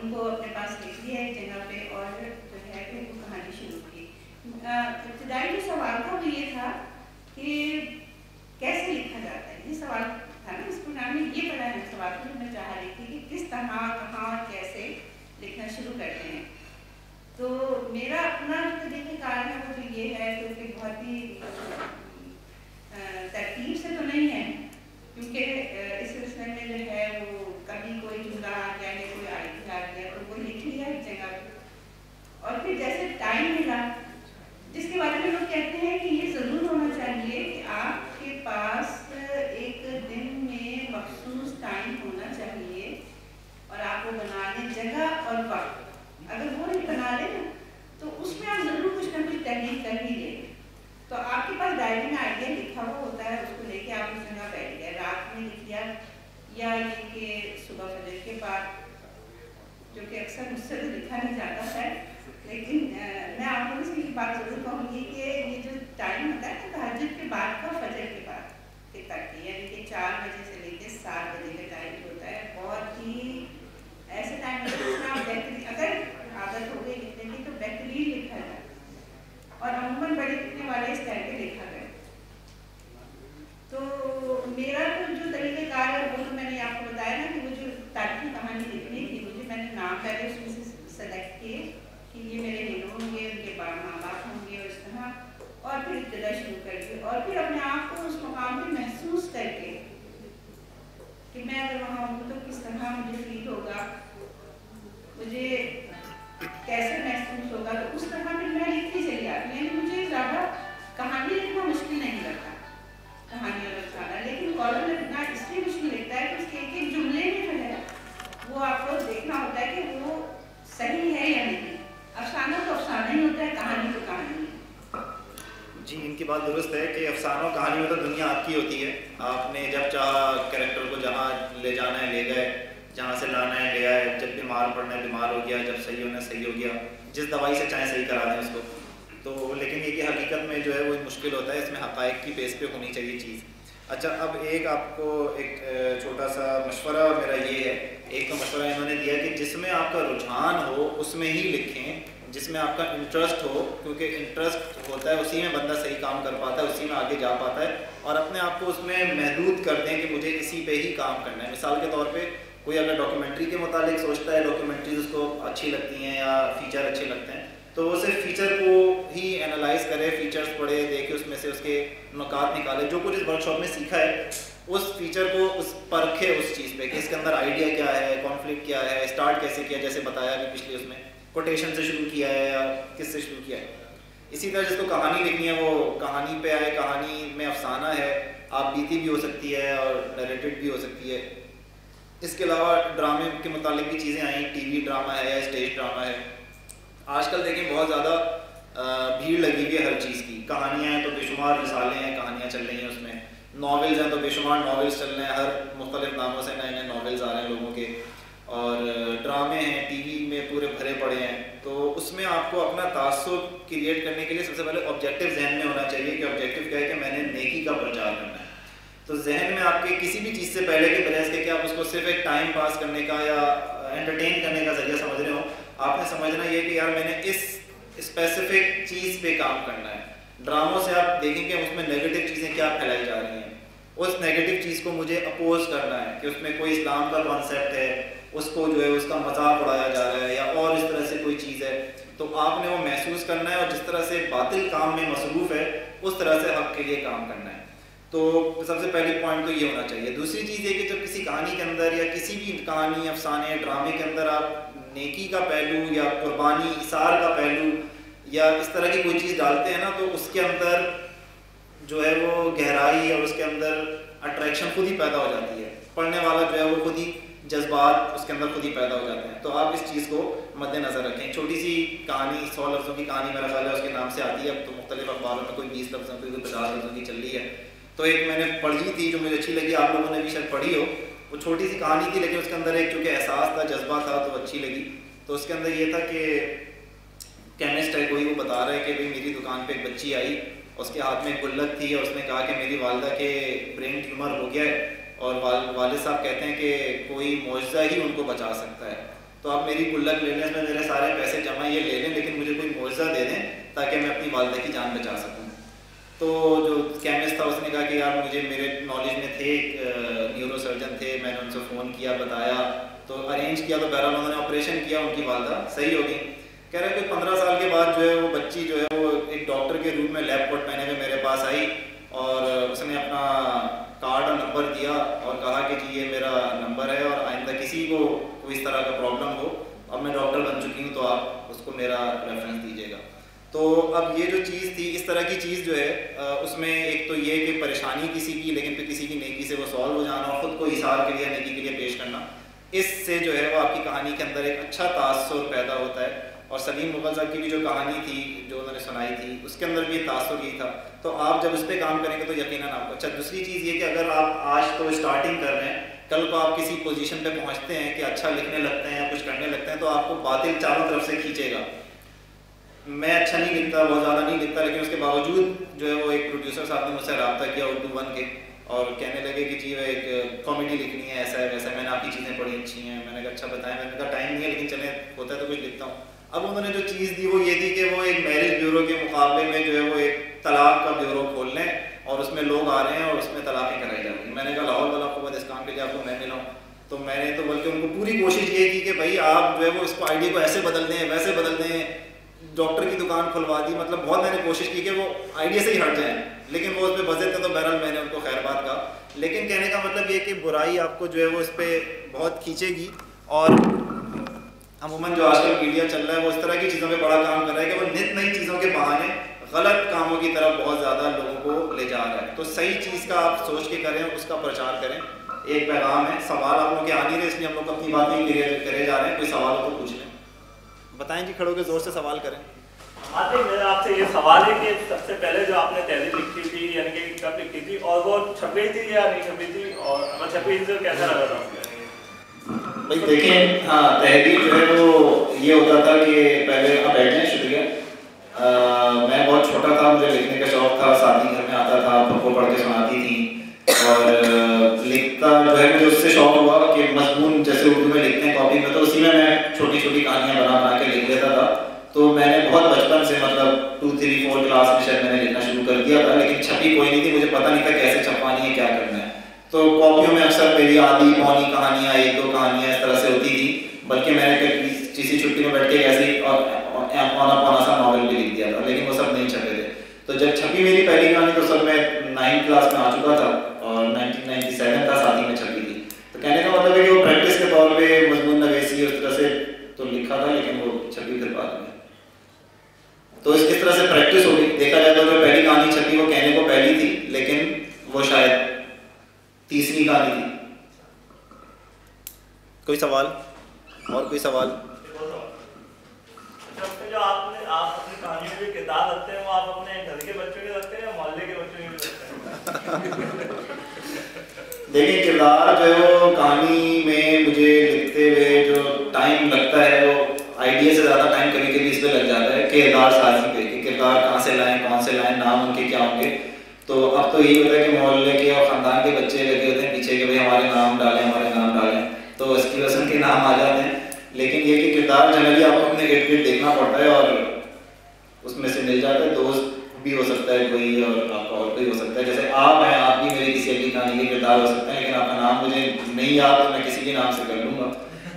उनको अपने पास लिख लिया एक जगह पे, और जो है फिर वो कहानी शुरू की। इब्तिदाई जो सवाल था वो ये था कि कैसे लिखा जाता है, ये सवाल था ना, इस प्रोग्राम में ये बड़ा है सवाल था जो मैं चाह रही थी कि किस तरह, कहाँ और कैसे लिखना शुरू करते हैं। तो मेरा अपना जो तरीक़ेकार है वो तो ये है क्योंकि बहुत ही तरतीब से तो नहीं है, क्योंकि इस सिलसिले में जो है वो कभी कोई जुमला आ गया या कोई आइडिया आ गया तो वो लिख लिया एक जगह पे, और फिर जैसे टाइम मिला, जिसके बारे में लोग कहते हैं कि ये ज़रूर होना चाहिए कि आपके पास एक दिन में मखसूस टाइम होना चाहिए और आपको बना लें जगह और वक्त। अगर वो नहीं बना ले ना तो उसमें आप ज़रूर कुछ ना कुछ तहरीक कर ही लेंगे। तो आपके पास डायरी में आइडिया लिखा हुआ होता है, उसको लेके आप उस जगह बैठ गए, रात में लिख लिया या ये कि सुबह फजर के बाद, जो कि अक्सर मुझसे तो लिखा नहीं जाता है, लेकिन मैं आप लोगों से ये बात जरूर कहूँगी कि ये जो टाइम होता है ना तहज्जुद के बाद का फजर के बाद तक, यानी कि 4 बजे से लेकर 7 बजे का टाइम होता है, बहुत ही ऐसे टाइम जिसमें आप बेहतरीन, अगर आदत हो गई लिखने की तो बेहतरीन लिखा जाए, और अमूमन बड़े लिखने वाले इस टाइम पे लिखा गया। तो मेरा तो जो तरीक़ेकार है वो तो मैंने आपको बताया ना कि वो जो तारीखी कहानी लिखनी थी, मुझे मैंने नाम पहले उसमें से सेलेक्ट किए कि ये मेरे हीरो होंगे, उनके माँ बाप होंगे और इस तरह, और फिर इब्तिदा शुरू कर दी और फिर अपने आप को उस मकाम पे महसूस करके कि मैं अगर वहाँ हूँ तो किस तरह मुझे फील होगा, मुझे कैसे महसूस होगा, तो उस तरह फिर मैं लिखती चली जाती। यानी मुझे ज़्यादा कहानी लिखना मुश्किल नहीं लगता, कहानी और अफसाना, लेकिन कॉलम लिखना इसलिए मुश्किल लगता है कि उसके एक जुमले में जो है वो आपको देखना होता है कि वो सही है या नहीं। अफसाना तो अफसाना ही होता है, कहानी तो कहानी है। जी, इनकी बात दुरुस्त है कि अफसाना कहानी में तो दुनिया आपकी होती है, आपने जब चाहा कैरेक्टर को जहाँ ले जाना है ले गए, जहाँ से लाना है ले आए, जब बीमार पड़ना है बीमार हो गया, जब सही होना है सही हो गया, जिस दवाई से चाहे सही करा दें उसको। तो लेकिन ये कि हकीकत में जो है वो मुश्किल होता है, इसमें हक़ाइक़ की बेस पे होनी चाहिए चीज़। अच्छा, अब एक आपको एक छोटा सा मशवरा मेरा ये है, एक तो मशवरा इन्होंने दिया कि जिसमें आपका रुझान हो उसमें ही लिखें, जिसमें आपका इंटरेस्ट हो, क्योंकि इंटरेस्ट होता है उसी में बंदा सही काम कर पाता है, उसी में आगे जा पाता है, और अपने आप को उसमें महदूद कर दें कि मुझे इसी पे ही काम करना है। मिसाल के तौर पे कोई अगर डॉक्यूमेंट्री के मुतालिक सोचता है, डॉक्यूमेंट्रीज उसको अच्छी लगती हैं या फ़ीचर अच्छे लगते हैं, तो वो सिर्फ फ़ीचर को ही एनालाइज करे, फ़ीचर्स पढ़े, देखे, उसमें से उसके नुकात निकाले, जो कुछ इस वर्कशॉप में सीखा है उस फीचर को उस परखे उस चीज़ पे कि इसके अंदर आइडिया क्या है, कॉन्फ्लिक्ट क्या है, स्टार्ट कैसे किया, जैसे बताया अभी पिछले उसमें कोटेशन से शुरू किया है या किससे शुरू किया है। इसी तरह जिसको कहानी लिखनी है वो कहानी पे आए, कहानी में अफसाना है, आप बीती भी हो सकती है और नरेटेड भी हो सकती है। इसके अलावा ड्रामे के मुतालिक भी चीज़ें आई, टीवी ड्रामा है या स्टेज ड्रामा है। आजकल देखें बहुत ज़्यादा भीड़ लगी हुई है हर चीज़ की। कहानियाँ हैं तो बेशुमार रिसाले हैं, कहानियाँ चल रही हैं उसमें। नॉवेल्स हैं तो बेशुमार नॉवेल्स चल रहे हैं, हर मुख्तलिफ नामों से नए नए नॉवेल्स आ रहे हैं लोगों के। और ड्रामे हैं, टीवी में पूरे भरे पड़े हैं। तो उसमें आपको अपना तासुब क्रिएट करने के लिए सबसे पहले ऑब्जेक्टिव जहन में होना चाहिए कि ऑब्जेक्टिव क्या है कि मैंने नेकी का प्रचार करना है। तो जहन में आपके किसी भी चीज़ से पहले के बजाय इसके कि आप उसको सिर्फ एक टाइम पास करने का या एंटरटेन करने का जरिया समझ रहे हो, आपने समझना ये कि यार मैंने इस स्पेसिफिक चीज़ पे काम करना है। ड्रामों से आप देखेंगे उसमें नेगेटिव चीज़ें क्या फैलाई जा रही हैं, उस नेगेटिव चीज़ को मुझे अपोज करना है कि उसमें कोई इस्लाम का कॉन्सेप्ट है, उसको जो है उसका मजाक उड़ाया जा रहा है या और इस तरह से कोई चीज़ है, तो आपने वो महसूस करना है और जिस तरह से बातिल काम में मसरूफ़ है उस तरह से हक़ के लिए काम करना है। तो सबसे पहली पॉइंट तो ये होना चाहिए। दूसरी चीज़ ये कि जब किसी कहानी के अंदर या किसी भी कहानी, अफसाने, ड्रामे के अंदर आप नेकी का पहलू या कुर्बानी, इसार का पहलू या इस तरह की कोई चीज़ डालते हैं ना, तो उसके अंदर जो है वो गहराई और उसके अंदर अट्रैक्शन खुद ही पैदा हो जाती है। पढ़ने वाला जो है वो खुद ही जज्बात उसके अंदर खुद ही पैदा हो जाते हैं। तो आप इस चीज़ को मद्देनज़र रखें। छोटी सी कहानी, 100 लफ्ज़ों की कहानी मेरा ख्याल है उसके नाम से आती है। अब तो मुख्तलिफ अखबारों में कोई 20 लफ्ज़ों की, कोई 50 लफ्ज़ों की चल रही है। तो एक मैंने पढ़ी थी जो मुझे अच्छी लगी, आप लोगों ने भी शायद पढ़ी हो। वो छोटी सी कहानी थी लेकिन उसके अंदर एक चूँकि एहसास था, जज्बा था, तो अच्छी लगी। तो उसके अंदर ये था कि केमिस्ट है कोई, वो बता रहा है कि भाई मेरी दुकान पे एक बच्ची आई, उसके हाथ में एक गुल्लक थी और उसने कहा कि मेरी वालिदा के ब्रेन ट्यूमर हो गया है और वालिद साहब कहते हैं कि कोई मौजज़ा ही उनको बचा सकता है। तो आप मेरी गुल्लक ले लें, इसमें मेरे सारे पैसे जमा ये ले लें, लेकिन मुझे कोई मौजज़ा दे दें ताकि मैं अपनी वालिदा की जान बचा सकूँ। तो जो केमिस्ट था उसने कहा कि यार मुझे मेरे नॉलेज में थे, न्यूरो सर्जन थे, मैंने उनसे फ़ोन किया, बताया, तो अरेंज किया, तो बहरहाल उन्होंने ऑपरेशन किया, उनकी वालिदा सही हो गई। कह रहे कि 15 साल के बाद जो है वो बच्ची जो है वो एक डॉक्टर के रूप में लैब कोट पहने हुए मेरे पास आई और उसने अपना कार्ड और नंबर दिया और कहा कि जी ये मेरा नंबर है और आइंदा किसी को कोई इस तरह का प्रॉब्लम हो, अब मैं डॉक्टर बन चुकी हूँ, तो आप उसको मेरा रेफरेंस दीजिएगा। तो अब ये जो चीज़ थी, इस तरह की चीज़ जो है उसमें एक तो ये कि परेशानी किसी की, लेकिन फिर किसी की नेकी से वो सॉल्व हो जाना और ख़ुद को इशार के लिए, नेकी के लिए पेश करना, इससे जो है वो आपकी कहानी के अंदर एक अच्छा तासुर पैदा होता है। और सलीम मुग़ल साहब की भी जो कहानी थी जो उन्होंने सुनाई थी उसके अंदर भी तासुर ही था। तो आप जब इस पर काम करेंगे तो यकीनन आपको अच्छा। दूसरी चीज़ ये कि अगर आप आज तो स्टार्टिंग कर रहे हैं, कल को आप किसी पोजीशन पे पहुंचते हैं कि अच्छा लिखने लगते हैं या कुछ करने लगते हैं, तो आपको बातिल चारों तरफ से खींचेगा। मैं अच्छा नहीं लिखता, बहुत ज़्यादा नहीं लिखता, लेकिन उसके बावजूद जो है वो एक प्रोड्यूसर साहब ने मुझसे रब्ता किया उर्दू 1 के और कहने लगे कि जी एक कॉमेडी लिखनी है, ऐसा है वैसा है, मैंने आपकी चीज़ें बड़ी अच्छी हैं। मैंने कहा अच्छा बताएं, मैंने कहा टाइम नहीं है लेकिन चले होता है तो कुछ लिखता हूँ। अब उन्होंने जो चीज़ दी वो ये थी कि वो एक मैरिज ब्यूरो के मुकाबले में जो है वो एक तलाक का ब्यूरो खोल लें और उसमें लोग आ रहे हैं और उसमें तलाक़ें कराई जा रही हैं। मैंने कहा लाहौल वाला क़ुव्वत इस काम के लिए आपको मैं मिला हूँ। तो मैंने तो बल्कि उनको पूरी कोशिश ये की कि भाई आप जो है वो इसको आइडिया को ऐसे बदल दें, वैसे बदल दें, डॉक्टर की दुकान खुलवा दी, मतलब बहुत मैंने कोशिश की कि वो आइडिया से ही हट जाएँ, लेकिन वो उस पर बजे थे। तो बहरहाल मैंने उनको खैर बात कहा, लेकिन कहने का मतलब ये कि बुराई आपको जो है वो इस पर बहुत खींचेगी। और अमूमन जो आजकल मीडिया चल रहा है वो इस तरह की चीज़ों पे बड़ा काम कर रहा है कि वो नित नई चीज़ों के बहाने गलत कामों की तरफ बहुत ज़्यादा लोगों को ले जा रहा है। तो सही चीज़ का आप सोच के करें, उसका प्रचार करें। एक पैगाम है, सवाल आप लोगों के आ नहीं रहे इसलिए हम लोग अपनी बात नहीं क्लियर करे जा रहे हैं। कोई सवाल हो तो पूछ लें। बताएं जी, खड़े होकर ज़ोर से सवाल करें। मेरा आपसे ये सवाल है कि सबसे पहले जो आपने तहरीर लिखी थी यानी कि कब लिखी थी और वो छप गई थी या नहीं छपी थी, और अगर छपी थी तो कैसा लगा था? भाई देखें, हाँ तहरीर जो है वो ये होता था कि पहले आप बैठे, शुक्रिया। मैं बहुत छोटा था, मुझे लिखने का शौक़ था, साथी घर में आता था, पप्पो पढ़ के सुनाती थी और लिखता जो है मुझे उससे शौक़ हुआ कि मजमून जैसे उर्दू में लिखते हैं कॉपी में, तो उसी में मैं छोटी छोटी कहानियाँ बना के लिख लेता था। तो मैंने बहुत बचपन से मतलब 2, 3, 4 क्लास में शायद मैंने लिखना शुरू कर दिया था, लेकिन छपी कोई नहीं थी, मुझे पता नहीं था कैसे छपवानी है, क्या करना है। तो कॉपियों में अक्सर मेरी आधी पौनी कहानियाँ, 1-2 कहानियाँ इस तरह से होती थी, बल्कि मैंने किसी छुट्टी में बैठ के ऐसे ही पौना सा नॉवल भी लिख दिया था, लेकिन वो सब नहीं छपे थे। तो जब छपी मेरी पहली कहानी तो सब मैं 9th क्लास में आ चुका था और 1997 था, साथ ही में छपी थी। तो कहने का मतलब है कि वो प्रैक्टिस के तौर पे मजमून नवेसी उस तरह से तो लिखा था, लेकिन वो छपी फिर बाद में। तो इस तरह से प्रैक्टिस हो गई। देखा जाए तो जो पहली कहानी छपी वो कहने को पहली थी, लेकिन वो शायद तीसरी कहानी थी। कोई सवाल और कोई सवाल? जो आप अपनी कहानी में जो किरदार रखते हैं वो आप अपने घर के बच्चों के रखते हैं या मोहल्ले के बच्चों के भी रखते हैं? देखिए, किरदार जो है वो कहानी में मुझे लिखते हुए जो टाइम लगता है वो आइडिया से ज़्यादा टाइम कभी कभी इस पे लग जाता है किरदार साजी पे, कि किरदार कहाँ से लाएं, कौन से लाएं, नाम उनके क्या होंगे। तो अब तो यही होता है कि मोहल्ले के और ख़ानदान के बच्चे लगे होते हैं पीछे कि भाई हमारे नाम डालें, हमारे नाम डालें, तो इसकी वजह से उनके नाम आ जाते हैं। लेकिन ये कि किरदार जनरली आपको अपने इर्द गिर्द देखना पड़ता है और उसमें से मिल जाता है। दोस्त भी हो सकता है कोई और आपका और कोई हो सकता है, जैसे आप हैं, आप भी मेरी किसी अगली कहानी के किरदार हो सकते हैं, लेकिन आपका नाम मुझे नहीं याद तो मैं किसी के नाम से कर लूँगा।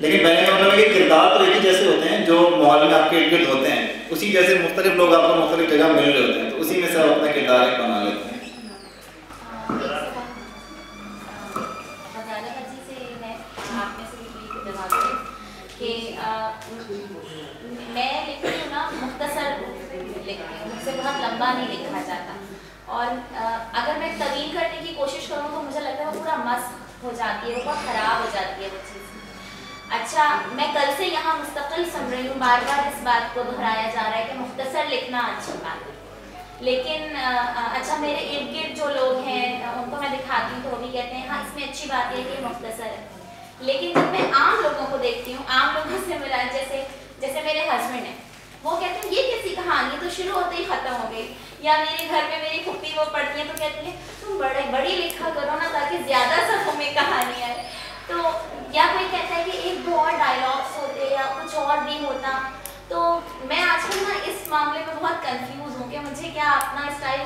लेकिन मैंने कहा मतलब कि किरदार तो एक ही जैसे होते हैं जो माहौल में आपके इर्द गिर्द होते हैं, उसी जैसे मुख्तलिफ लोग आपको मुख्तलिफ जगह मिल रहे होते हैं, तो उसी में से आप अपना किरदार एक बना लेते हैं। मैं लिखती हूँ ना, मुख्तसर लिखती हूँ, मुझसे बहुत लंबा नहीं लिखा जाता। और अगर मैं तवील करने की कोशिश करूँ तो मुझे लगता है वो पूरा मस्त हो जाती है, वो बहुत ख़राब हो जाती है वो चीज़। अच्छा, मैं कल से यहाँ मुस्तकिल सुन रही हूँ, बार बार इस बात को दोहराया जा रहा है कि मुख्तसर लिखना अच्छी बात है। लेकिन अच्छा, मेरे इर्द गिर्द जो लोग हैं उनको मैं दिखाती हूँ तो वो भी कहते हैं हाँ इसमें अच्छी बात है कि मुख्तसर है। लेकिन जब मैं आम लोगों को देखती हूँ, आम लोगों से मिला, जैसे मेरे हस्बैंड हैं, वो कहते हैं ये कैसी कहानी तो शुरू होते ही ख़त्म हो गई। या मेरे घर में मेरी फुप्पी वो पढ़ती हैं तो कहती है तुम बड़ी लिखा करो ना ताकि ज़्यादा सफ़ों में कहानी आए। तो या कोई कहता है कि एक दो और डायलॉग्स होते या कुछ और भी होता। तो मैं आजकल ना इस मामले में बहुत कंफ्यूज हूँ कि मुझे क्या अपना स्टाइल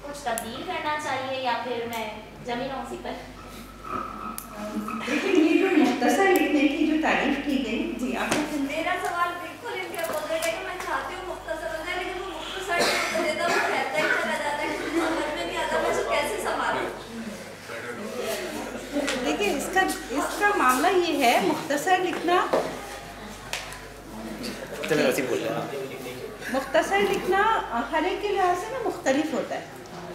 कुछ तब्दील करना चाहिए या फिर मैं जमी रहूँ उसी पर। लेकिन ये जो मुख्तसर लिखने की जो तारीफ की गई, जी आप मेरा सवाल बिल्कुल इनके अपोजिट है कि मैं चाहती हूँ मुख्तसर हो जाए, लेकिन वो मुख्तसर नहीं देता, वो कहता ही चला जाता है, समझ में नहीं आता मैं उसे कैसे संभालूं। देखिए, इसका मामला ये है, मुख्तसर लिखना, मुख्तसर लिखना हर एक के लिहाज से ना मुख्तलिफ होता है।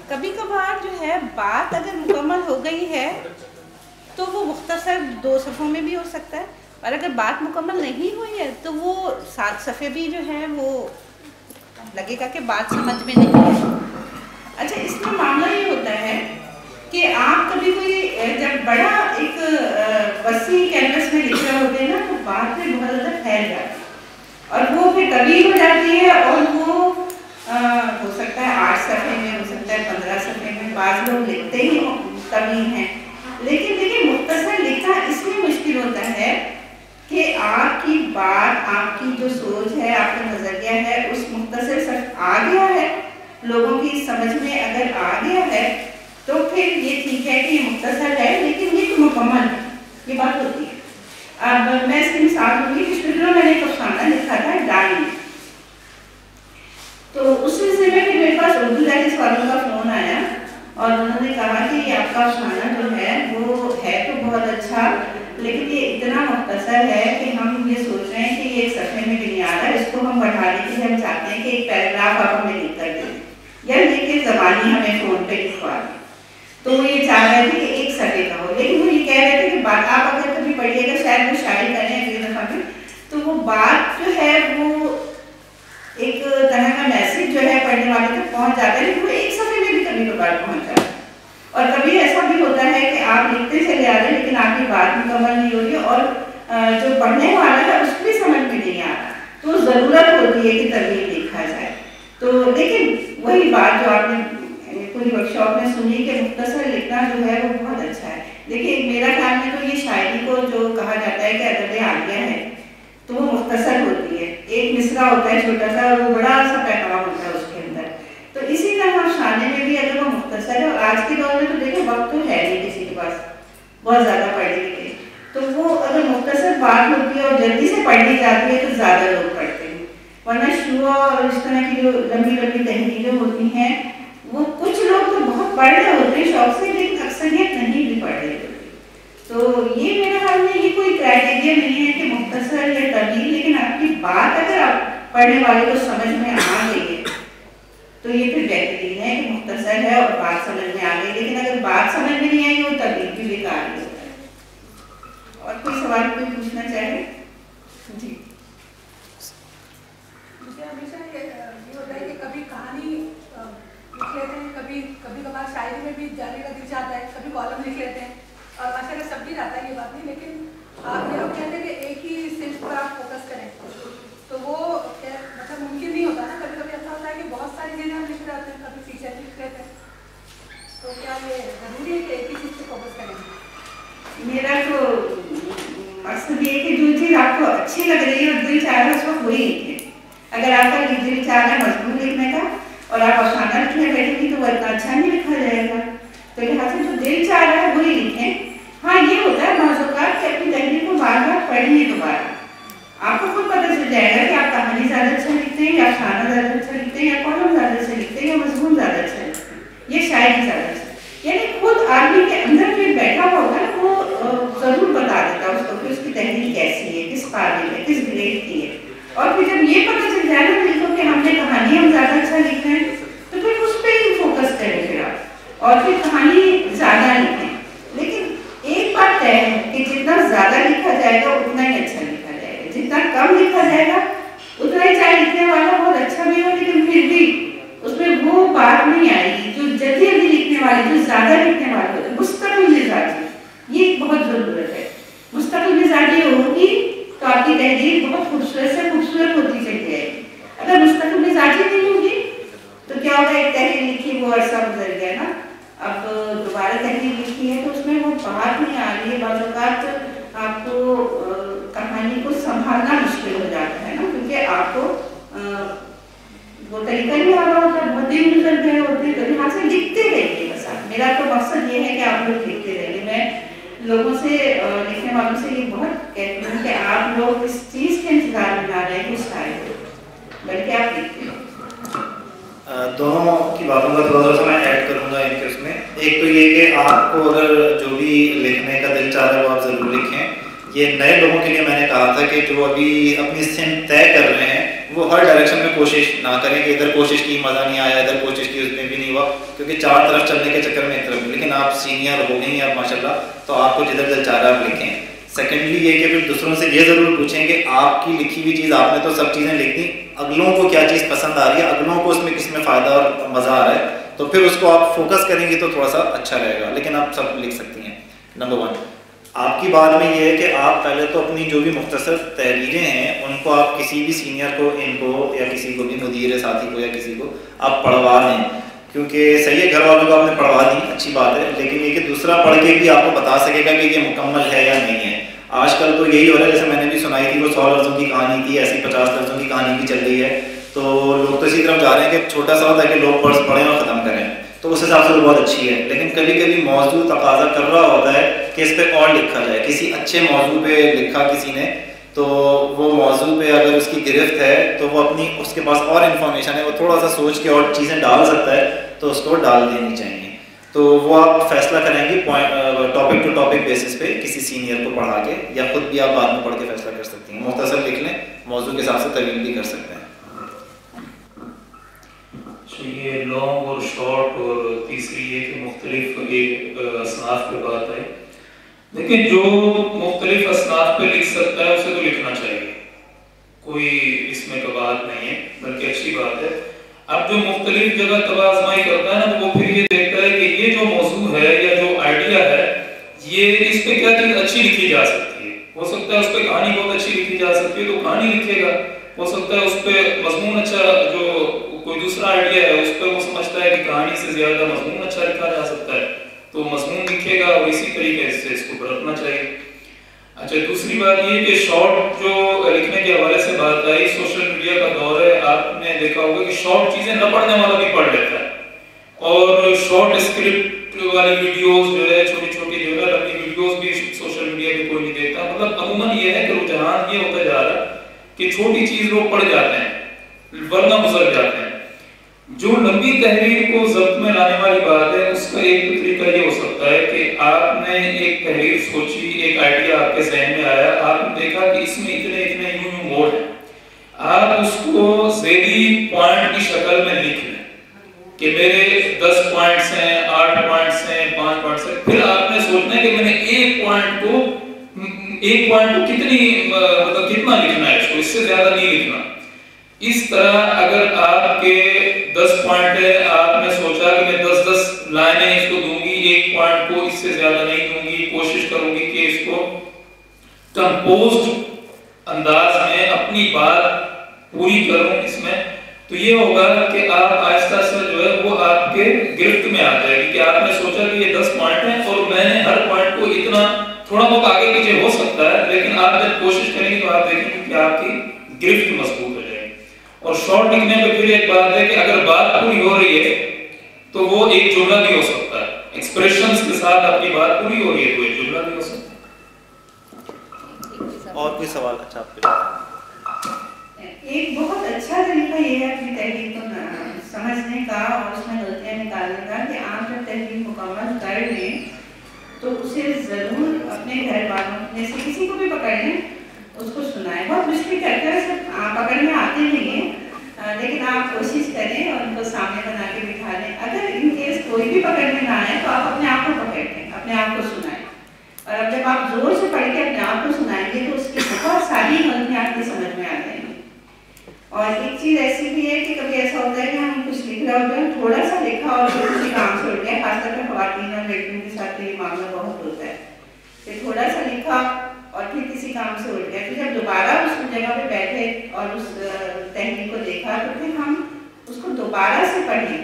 कभी कभार जो है बात अगर मुकम्मल हो गई है तो वो मुख्तसर 2 सफ़ों में भी हो सकता है, और अगर बात मुकम्मल नहीं हुई है तो वो 7 सफ़े भी जो है वो लगेगा कि बात समझ में नहीं है। अच्छा, इसमें मामला ये होता है कि आप कभी कोई जब बड़ा एक वसी कैनवस में लिख रहे होते हैं ना, तो बात में बहुत ज़्यादा फैल जाती है और वो फिर तवील हो जाती है, और वो हो सकता है 8 सफ़े में, हो सकता है 15 सफ़े में, बाज़ लोग लिखते ही तवील हैं। लेकिन देखिए, मुख्तसर लिखना इसलिए मुश्किल होता है कि आपकी बात, आपकी जो सोच है, आपका नज़रिया है, उस मुख्तसर से आ गया है, लोगों की समझ में अगर आ गया है तो फिर ये ठीक है कि ये मुख्तसर है, लेकिन ये तो मुकम्मल है, ये बात होती है। अब मैं इसकी मिसाल दूँगी। पिछले दिनों मैंने एक अफसाना लिखा था डायरी, तो उस सिलसिले में फिर मेरे पास उर्दू लैंग्वेज वालों का फ़ोन आया और उन्होंने कहा कि ये आपका अफसाना जो है वो है तो बहुत अच्छा, लेकिन ये इतना मुख्तसर है कि हम ये सोच रहे हैं कि ये एक सफ़े में भी नहीं आ रहा, इसको हम बढ़ाने के लिए हम चाहते हैं कि एक पैराग्राफ आप हमें लिख कर दें या लिखे ज़बानी हमें फ़ोन पे लिखवा दें। तो ये चाह रहे थे कि एक सफ़े का हो, लेकिन वो ये कह रहे थे कि बात आप अगर कभी पढ़िएगा, शायद वो शायरी करें अगली दफ़ा में, तो वो बात जो है वो एक तरह का मैसेज जो है पढ़ने वाले तक पहुंच जाता है, लेकिन वो एक सफ़े में भी कभी कभार पहुंच जाता है। और कभी ऐसा भी होता है कि आप लिखते चले आ रहे हैं लेकिन आपकी बात मुकम्मल नहीं हो रही और जो पढ़ने वाला है उसको भी समझ में नहीं आ रहा, तो ज़रूरत होती है कि तवील लिखा जाए। तो लेकिन वही बात जो आपने पूरी वर्कशॉप में सुनी कि मुख्तसर लिखना जो है वो बहुत अच्छा है। देखिए, मेरा ख्याल में तो ये शायरी को जो कहा जाता है कि अदब आलिया है, तो वो मुख्तसर होती है, एक मिसरा होता है छोटा सा और वो बड़ा सा पैगाम होता है उसके अंदर। तो इसी तरह अफसाने में भी अगर वो मुख्तसर है, और आज के दौर में तो देखिए वक्त तो है नहीं किसी के पास बहुत ज़्यादा पढ़ने के, तो वो अगर मुख्तसर बात होती है और जल्दी से पढ़ी जाती है तो ज़्यादा लोग पढ़ते हैं, वरना शुआ और इस तरह की जो लंबी लंबी तहरीरें होती हैं वो कुछ लोग तो बहुत पढ़ रहे होते हैं शौक से, लेकिन अक्सरियत नहीं भी पढ़ रहे होते। तो ये मेरे ख्याल में ये कोई क्राइटेरिया नहीं है कि मुख्तसर या तवील, लेकिन आपकी बात अगर आप पढ़ने वाले को समझ में आ गई है तो ये फिर बेहतरीन है कि मुख्तसर है और बात समझ में आ गई। लेकिन अगर बात समझ में नहीं आई वो तवील भी बेकार ही होता है। और कोई सवाल कोई पूछना चाहे? जी, मुझे हमेशा ये होता है कि कभी कभार शायरी में भी जाने का दिल चाहता है, कभी कॉलम लिख लेते हैं और माशाल्लाह सब भी आता है, ये बात नहीं, लेकिन आप ये कहते हैं कि एक ही सिर्फ पर आप फोकस करें, तो वो मतलब मुमकिन नहीं होता ना। कभी कभी ऐसा होता है कि बहुत सारी चीज़ें हम लिख रहे होते हैं, कभी फीचर लिख लेते हैं, तो क्या ये ज़रूरी है कि एक ही चीज़ पर फोकस करें? मेरा तो मकसद ये है कि जो चीज़ आपको अच्छी लग रही है और दिल चाह रहा है उसको वही लिखें। अगर आपका दिल चाह रहा है मजमून लिखने का और आप अफसाना लिखने बैठेंगी तो वो इतना अच्छा नहीं लिखा जाएगा, तो लिहाजा जो दिल चाह रहा है वही लिखें। हाँ, ये होता है मौज़ूआत कि अपनी तहरीर को बार बार पढ़िए दोबारा, आपको खुद पता चल जाएगा कि आप कहानी ज़्यादा अच्छा लिखते हैं या अफसाना ज़्यादा अच्छा लिखते हैं या कॉलम ज़्यादा अच्छा लिखते हैं या मजमून ज़्यादा अच्छा लिखते हैं या शायरी ज़्यादा अच्छा। यानी खुद आदमी के अंदर जो बैठा हुआ होगा ना वो ज़रूर बता देता है उसको कि उसकी तहरीर कैसी है, किस काबिल है, किस ग्रेड की है। और फिर जब ये पता चल जाए ना बिल्कुल कि हमने कहानी हम ज़्यादा अच्छा लिख रहे हैं तो फिर उस पर ही फोकस करें फिर आप, और फिर कहानी ज़्यादा लिखें। लेकिन एक बात तय है कि जितना ज़्यादा लिखा जाएगा उतना ही अच्छा लिखा जाएगा, जितना कम लिखा जाएगा उतना ही, चाहे लिखने वाला बहुत अच्छा भी हो लेकिन फिर भी उसमें वो बात नहीं आएगी जो जल्दी जल्दी लिखने वाले, जो ज़्यादा लिखने वाले होते हैं। मुस्तकिल मिजाजी ये बहुत ज़रूरत है। मुस्तकिल मिजाजी होगी तो आपकी तहरीर बहुत खूबसूरत से खूबसूरत होती चली जाएगी। अगर मुस्तकिल मिजाजी नहीं होगी तो क्या होगा, एक तहरीर लिखी वो अरसा गुजर गया ना, अब दोबारा तहरीर लिखी है तो उसमें वो बात नहीं आ रही है। बाज़ औक़ात आपको कहानी को संभालना मुश्किल हो जाता है ना, क्योंकि आपको वो तरीका नहीं आ रहा होता, बहुत दिन गुजर गए होते हैं। तो यहाँ से लिखते रहिए बस आप। मेरा तो मकसद ये है कि आप लोग लिखते रहिए। मैं लोगों से, लिखने वालों से ये बहुत कहती हूँ कि आप लोग इस चीज़ के इंतजार में ना रहें कि शायद बल्कि आप लिखते रहिए। दोनों की बातों का थोड़ा सा मैं ऐड करूँगा इनके उसमें। एक तो ये कि आपको अगर जो भी लिखने का दिल चाह रहा है वो आप ज़रूर लिखें। ये नए लोगों के लिए मैंने कहा था कि जो अभी अपनी स्ट्रीम तय कर रहे हैं वो हर डायरेक्शन में कोशिश ना करें कि इधर कोशिश की मज़ा नहीं आया, इधर कोशिश की उसमें भी नहीं हुआ, क्योंकि चार तरफ चलने के चक्कर में एक तरफ। लेकिन आप सीनियर हो गई हैं अब माशाल्लाह, तो आपको जिधर दिल चाह रहा है आप लिखें। सेकेंडली ये कि फिर दूसरों से ये ज़रूर पूछें कि आपकी लिखी हुई चीज़, आपने तो सब चीज़ें लिख दी, अगलों को क्या चीज़ पसंद आ रही है, अगलों को उसमें किस में फ़ायदा और मज़ा आ रहा है, तो फिर उसको आप फोकस करेंगे तो थोड़ा सा अच्छा रहेगा। लेकिन आप सब लिख सकती हैं। नंबर 1 आपकी बात में ये है कि आप पहले तो अपनी जो भी मुख्तसर तहरीरें हैं उनको आप किसी भी सीनियर को, इनको या किसी को भी, मुदीर साथी को या किसी को आप पढ़वा दें, क्योंकि सही है घर वालों को आपने पढ़वा दी, अच्छी बात है, लेकिन ये कि दूसरा पढ़ के भी आपको बता सकेगा कि ये मुकम्मल है या नहीं है। आजकल तो यही हो रहा है, जैसे मैंने भी सुनाई थी वो 100 लफ्ज़ों की कहानी थी, ऐसी 50 लफ्ज़ों की कहानी भी चल रही है, तो लोग तो इसी तरफ जा रहे हैं कि छोटा सा होता है कि लोग पढ़ें और ख़त्म करें, तो उस हिसाब से तो बहुत अच्छी है। लेकिन कभी कभी मौजू तकाजा कर रहा होता है कि इस पर और लिखा जाए, किसी अच्छे मौजू पे लिखा किसी ने, तो वो मौजू पे अगर उसकी गिरफ्त है तो वो अपनी, उसके पास और इन्फॉर्मेशन है, वो थोड़ा सा सोच के और चीज़ें डाल सकता है, तो उसको डाल देनी चाहिए। तो वो आप फैसला करेंगे टॉपिक टू टॉपिक बेसिस पे किसी सीनियर को पढ़ा के, या खुद भी आप बाद में पढ़ के फैसला कर सकती हैं। मुख्तसर लिख लें, मौजू के हिसाब से तवील भी कर सकते हैं। ये लॉन्ग और शॉर्ट, और तीसरी ये कि मुख्तलिफ असनाफ पे बात है। लेकिन जो मुख्तलिफ असनाफ पे लिख सकता है उसे तो लिखना चाहिए, कोई इसमें का बात नहीं है, बल्कि अच्छी बात है। अब जो मुख्तलिफ जगह तबाज़माई करता है ना, तो वो फिर ये देखता है कि ये जो मौजू है या जो आइडिया है, ये इस पे क्या चीज़ अच्छी लिखी जा सकती है। हो सकता है उस पर कहानी बहुत अच्छी लिखी जा सकती है तो कहानी लिखेगा, हो सकता है उस पर मजमून अच्छा, जो कोई दूसरा आइडिया है उस पर वो समझता है कि कहानी से ज़्यादा मजमून अच्छा लिखा जा सकता है, तो मजमून लिखेगा, और इसी तरीके से इसको बरतना चाहिए। अच्छा, दूसरी बात ये कि शॉर्ट जो लिखने के हवाले से बात आई, सोशल मीडिया का दौर है, आपने देखा होगा कि शॉर्ट चीज़ें न पढ़ने वाला भी पढ़ लेता है, और शॉर्ट स्क्रिप्ट वाली वीडियोस जो है, छोटी छोटी जो है लंबी वीडियोस भी सोशल मीडिया पे कोई नहीं देखता। मतलब अमूमन ये है कि रुझान ये होता जा रहा है कि छोटी चीज़ लोग पढ़ जाते हैं वरना गुजर जाते हैं। जो लंबी तहरीर को ज़ब्त में लाने वाली बात है, उसका एक तरीका ये हो सकता है कि आपने एक तहरीर सोची, एक आइडिया आपके जहन में आया, आपने देखा कि इसमें इतने इतने यूं मोड़ हैं, आप उसको ज़ेरी पॉइंट की शक्ल में लिख लें कि मेरे 10 पॉइंट्स हैं, 8 पॉइंट्स हैं, 5 पॉइंट्स हैं। फिर आपने सोचना है कि मैंने एक पॉइंट को कितनी मतलब कितना लिखना है, इसको इससे ज़्यादा नहीं लिखना। इस तरह अगर आपके 10 पॉइंट है, आपने सोचा कि मैं 10 लाइनें इसको दूंगी, एक पॉइंट को इससे ज्यादा नहीं दूंगी, कोशिश करूंगी कि इसको कंपोज्ड अंदाज में अपनी बात पूरी करूं इसमें। तो ये होगा कि आप आहिस्ता से जो है वो आपके गिरफ्त में आ जाएगी कि आपने सोचा कि ये 10 पॉइंट हैं और मैंने हर पॉइंट को इतना थोड़ा बहुत आगे पीछे हो सकता है, लेकिन आप जब कोशिश करेंगे तो आप देखेंगे कि आपकी गिरफ्त मजबूत हो जाएगी। और शॉर्ट लिखने में फिर एक बात है कि अगर बात पूरी हो रही है तो वो एक जुमला भी हो सकता है, एक्सप्रेशंस के साथ अपनी बात पूरी हो रही है तो एक जुमला भी हो सकता है। और कोई सवाल? अच्छा आपके एक बहुत अच्छा तरीका ये है अपनी तहरीर को समझने का और उसमें गलतियाँ निकालने का कि आप जब तहरीर मुकम्मल कर लें तो उसे ज़रूर अपने घर वालों जैसे किसी को भी पकड़ लें उसको सुनाएं। बहुत मुश्किल करता है, सब पकड़ में आते नहीं हैं, लेकिन आप कोशिश करें और उनको सामने बना के बिठा लें। अगर इन केस कोई भी पकड़ में ना आए तो आप अपने आप को पकड़ लें, अपने आप को सुनाएं। और अब जब आप जोर से पढ़ के अपने आप को सुनाएंगे तो उसकी बहुत सारी गलतियाँ आपकी समझ में आ जाएंगी। और एक चीज़ ऐसी भी है कि कभी ऐसा होता है कि हम कुछ लिख रहे होते हैं, थोड़ा सा लिखा और फिर किसी काम से उठ गया, खासकर पर ख़वातीन और लड़कियों के साथ ये मामला बहुत होता है कि थोड़ा सा लिखा और फिर किसी काम से उठ गया। तो जब दोबारा उस जगह पे बैठे और उस तहरीर को देखा तो फिर हम उसको दोबारा से पढ़ें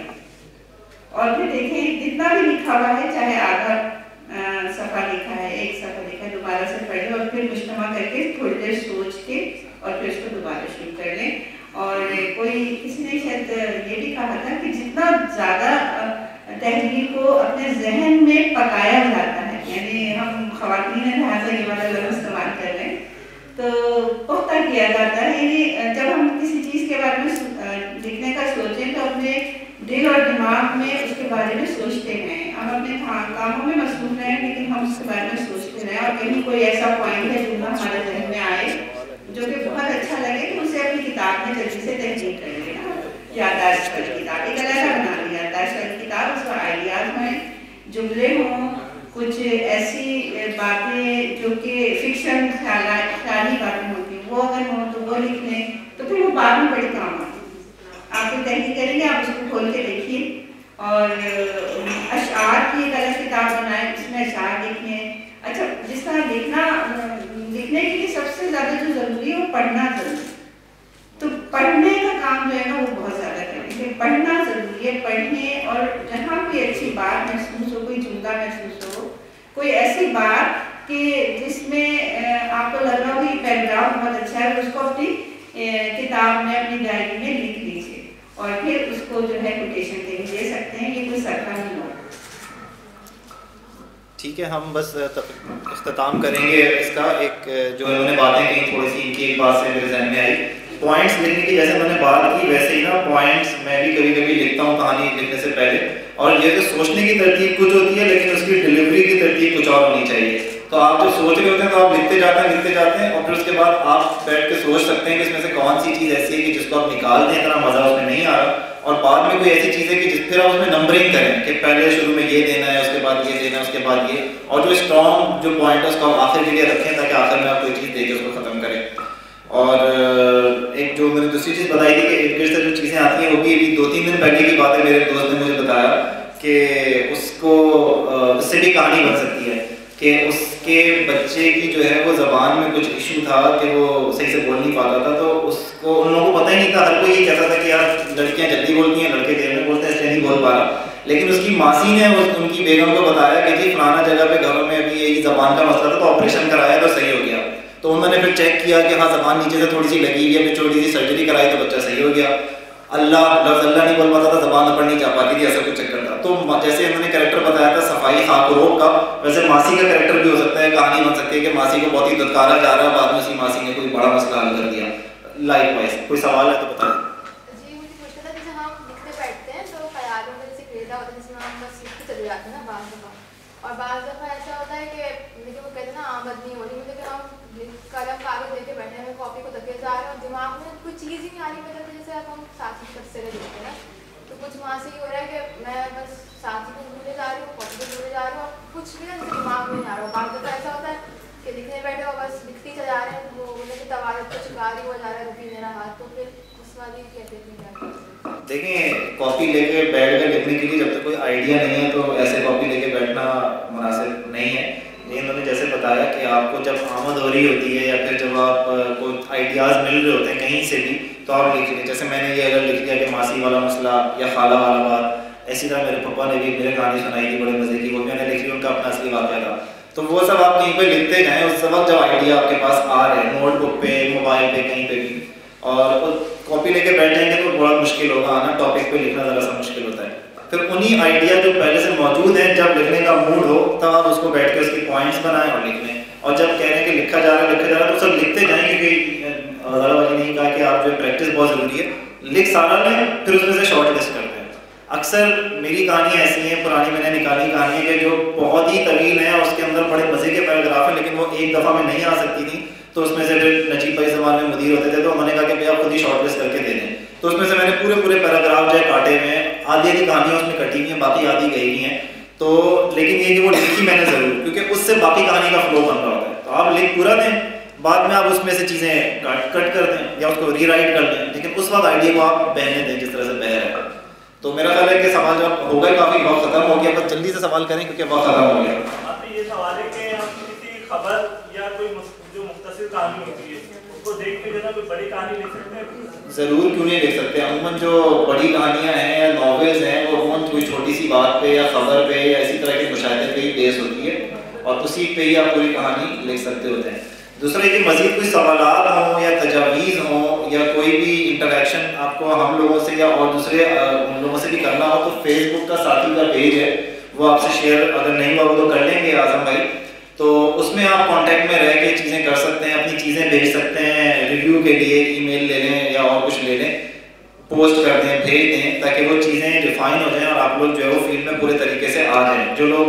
और फिर देखें जितना भी लिखा हुआ है, चाहे आधा सफ़ा लिखा है, एक सफ़ा लिखा है, दोबारा से पढ़ें और फिर मुजतमा करके थोड़ी देर सोच के और फिर उसको दोबारा शुरू कर लें। और कोई किसी ने शायद ये भी कहा था कि जितना ज़्यादा तहरीर को अपने जहन में पकाया जाता है, यानी हम ख़वातीन लिहाजा ये वाला लफ्ज़ इस्तेमाल कर रहे हैं, तो पुख्ता किया जाता है। यानी जब हम किसी चीज़ के बारे में लिखने का सोचें तो अपने दिल और दिमाग में उसके बारे में सोचते हैं। हम अपने कामों में मसरूफ़ रहें लेकिन हम उसके बारे में सोचते रहें और कहीं कोई ऐसा पॉइंट है जो हमारे जहन में आए जो कि बहुत अच्छा लगे तो उसे अपनी किताब में जल्दी से तहरीर कर लेना। याददाश्त वाली किताब एक अलग बना ली, याददाश्त वाली किताब, उसमें आइडियाज़ हों, जुमले हों, कुछ ऐसी बातें जो कि फिक्शन ख्याली बातें होती हैं वो अगर हों तो वो लिख लें, तो फिर वो बाद में बड़ी काम आती है। आप तहरीर करेंगे, आप उसको खोल के देखिए। और अशआर की एक अलग किताब बनाएं, उसमें अशआर लिखें। अच्छा, जिस तरह लिखने के लिए सबसे ज़्यादा जो ज़रूरी है वो पढ़ना ज़रूरी है, तो पढ़ने का काम जो है ना वो बहुत ज़्यादा करेंगे। पढ़ना ज़रूरी है, पढ़ें और जहाँ कोई अच्छी बात महसूस हो, कोई जुमला महसूस हो, कोई ऐसी बात कि जिसमें आपको लग रहा हो कि पैराग्राफ बहुत अच्छा है, उसको अपनी किताब में, अपनी डायरी में लिख लीजिए और फिर उसको जो है कोटेशन के लिए दे सकते हैं। ये कोई सरकार नहीं हो। ठीक है, हम बस इख्तिताम करेंगे इसका। एक जो उन्होंने बातें कही थोड़ी सी, इनकी एक बात से मेरे जहन में आई, पॉइंट्स लिखने की। जैसे मैंने बात की वैसे ही ना पॉइंट्स मैं भी कभी कभी लिखता हूँ कहानी लिखने से पहले, और ये जो सोचने की तरतीब कुछ होती है लेकिन उसकी डिलीवरी की तरतीब कुछ और होनी चाहिए। तो आप जो सोच रहे होते हैं तो आप लिखते जाते हैं और फिर उसके बाद आप बैठ के सोच सकते हैं कि इसमें से कौन सी चीज़ ऐसी है कि जिसको आप निकाल दें, इतना मज़ा उसमें नहीं आ रहा, और बाद में कोई ऐसी चीज़ है कि जिस फिर आप उसमें नंबरिंग करें कि पहले शुरू में ये देना है, उसके बाद ये देना है, उसके बाद ये, और जो स्ट्रॉन्ग जो पॉइंट है उसको आप आखिर के लिए रखें ताकि आखिर में आप कोई चीज़ देके उसको ख़त्म करें। और एक जो मैंने दूसरी चीज़ बताई थी कि इर्द गिर्द से जो चीज़ें आती हैं वो भी अभी 2-3 दिन पहले की बात है, मेरे दोस्त ने मुझे बताया कि उसको उससे भी कहानी बन सकती है कि उसके बच्चे की जो है वो ज़बान में कुछ इशू था कि वो सही से बोल नहीं पाता था, तो उसको उन लोगों को पता ही नहीं था। हर कोई ये कहता था कि यार लड़कियां जल्दी बोलती हैं, लड़के देर में बोलते हैं, इसलिए नहीं बोल पा रहा। लेकिन उसकी मासी ने उनकी बेगम को बताया कि जी फलाना जगह पे घरों में अभी यही ज़बान का मसला था तो ऑपरेशन कराया तो सही हो गया। तो उन्होंने फिर चेक किया कि हाँ ज़बान नीचे से थोड़ी सी लगी हुई है, फिर छोटी सी सर्जरी कराई तो बच्चा सही हो गया। अल्लाह नहीं बोल पाता था, ज़बान ऊपर नहीं जा पाती थी, ऐसा कुछ चक्कर था। तो जैसे उन्होंने कैरेक्टर बताया था सफाई खाकरोब का, वैसे मासी का कैरेक्टर भी हो सकता है, कहानी बन सकती है कि मासी को बहुत ही दुत्कारा जा रहा है, बाद में उसी मासी ने कोई बड़ा मसला हल कर दिया। लाइकवाइज कोई सवाल है तो बताएं। जी मुझे पूछना था, जैसे हम लिखते बैठते हैं तो ख्यालों में जैसे क्रेजा होता है जिसमें हम बस लिखते चले जाते हैं ना बाज़ दफ़ा, और बाज़ दफ़ा ऐसा होता है कि लेकिन वो कहते हैं ना आमद नहीं हो रही, लेकिन हम कलम कागज लेके बैठे हैं, कॉपी को तके जा रहे हैं और दिमाग में कोई चीज़ ही नहीं आ रही। मतलब जैसे अब हम साथी से देखते हैं तो कुछ वहाँ से ही हो रहा है कि मैं बस साथी को भूले जा रही हूँ, कॉपी को भूले जा रही हूँ, और कुछ भी ना दिमाग में नहीं आ रहा। बाज़ दफ़ा ऐसा होता है कि लिखने बैठे हो बस लिखते चले जा रहे हैं, वो मतलब कि तवारत को शिकार ही हो जा रहा है, रुकी मेरा हाथ, तो फिर उस वाली कहते हैं। देखिए कॉपी लेके बैठ कर लिखने के लिए जब तक कोई आइडिया नहीं है तो जब आमद हो रही होती है या फिर जब आप को आइडियाज़ मिल रहे होते हैं कहीं से भी, तो आप लिख लीजिए। जैसे मैंने ये अगर लिख दिया कि मासी वाला मसला या खाला वाला बात, ऐसी तरह मेरे पापा ने भी मेरे कहानी सुनाई थी बड़े मज़े की, वो मैंने लिखी, उनका अपना असली वाक़या था। तो वो सब आप कहीं पे लिखते जाएँ, उस वक्त जब आइडिया आपके पास आ रहे हैं नोटबुक पे, मोबाइल पे, कहीं पे भी, और कॉपी लेके बैठ जाएंगे तो बड़ा मुश्किल होगा आना, टॉपिक पे लिखना ज़रा सा मुश्किल होता है। फिर उन्हीं आइडिया जो पहले से मौजूद हैं, जब लिखने का मूड हो तब आप उसको बैठ के उसके पॉइंट्स बनाएं और लिख लें। और जब कह रहे हैं कि लिखा जा रहा है तो सब लिखते जाएं, क्योंकि वाली नहीं कहा कि आप जो प्रैक्टिस बहुत ज़रूरी है, लिख सारा लें फिर उसमें से शॉर्ट लिस्ट करते हैं। अक्सर मेरी कहानियाँ ऐसी हैं, पुरानी मैंने निकाली कहानी है कि जो बहुत ही तवील है और उसके अंदर बड़े मज़े के पैराग्राफ हैं, लेकिन वो एक दफ़ा में नहीं आ सकती थी। तो उसमें से फिर नजीब भाई ज़माने में मुदीर होते थे, तो उन्होंने कहा कि भैया खुद ही शॉर्ट लिस्ट करके दे दें। तो उसमें से मैंने पूरे पैराग्राफ जो है काटे हुए हैं, आधी कहानियाँ उसमें कटी हुई हैं, बाकी आधी गई हुई हैं। तो लेकिन ये कि वो लिखी मैंने ज़रूर, क्योंकि उससे बाकी कहानी का फ्लो बन रहा होता है। तो आप लिख पूरा दें, बाद में आप उसमें से चीज़ें कट कर दें या उसको रीराइट कर दें, लेकिन उस वक्त आइडिया को आप बहने दें जिस तरह से बह रहा है। तो मेरा ख्याल है कि सवाल जब हो गए, काफ़ी वक्त ख़त्म हो गया, बस जल्दी से सवाल करें क्योंकि वक्त ख़त्म हो गया। आप ये सवाल है कि हम किसी खबर या कोई जो मुख्तसर कहानी होती है उसको देख के जो ना कोई बड़ी कहानी लिख सकते हैं? ज़रूर, क्यों नहीं लिख सकते। अमूमन जो बड़ी कहानियाँ हैं या नॉवेल्स हैं वो अमूमन कोई छोटी सी बात पे या खबर पे या इसी तरह के मुशाहिदे पे ही बेस होती है, और उसी पे ही आप पूरी कहानी लिख सकते होते हैं। दूसरा ये कि मज़ीद कोई सवालात हों या तजावीज़ हों या कोई भी इंटरेक्शन आपको हम लोगों से या और दूसरे उन लोगों से भी करना हो, तो फेसबुक का साथी का पेज है, वो आपसे शेयर अगर नहीं हुआ वो तो कर लेंगे आज़म भाई, तो उसमें आप कांटेक्ट में रह के चीज़ें कर सकते हैं, अपनी चीज़ें भेज सकते हैं, रिव्यू के लिए ईमेल ले लें या और कुछ ले लें, पोस्ट कर दें, भेज दें, ताकि वो चीज़ें डिफाइन हो जाएं और आप लोग जो है वो फील्ड में पूरे तरीके से आ जाएं। जो लोग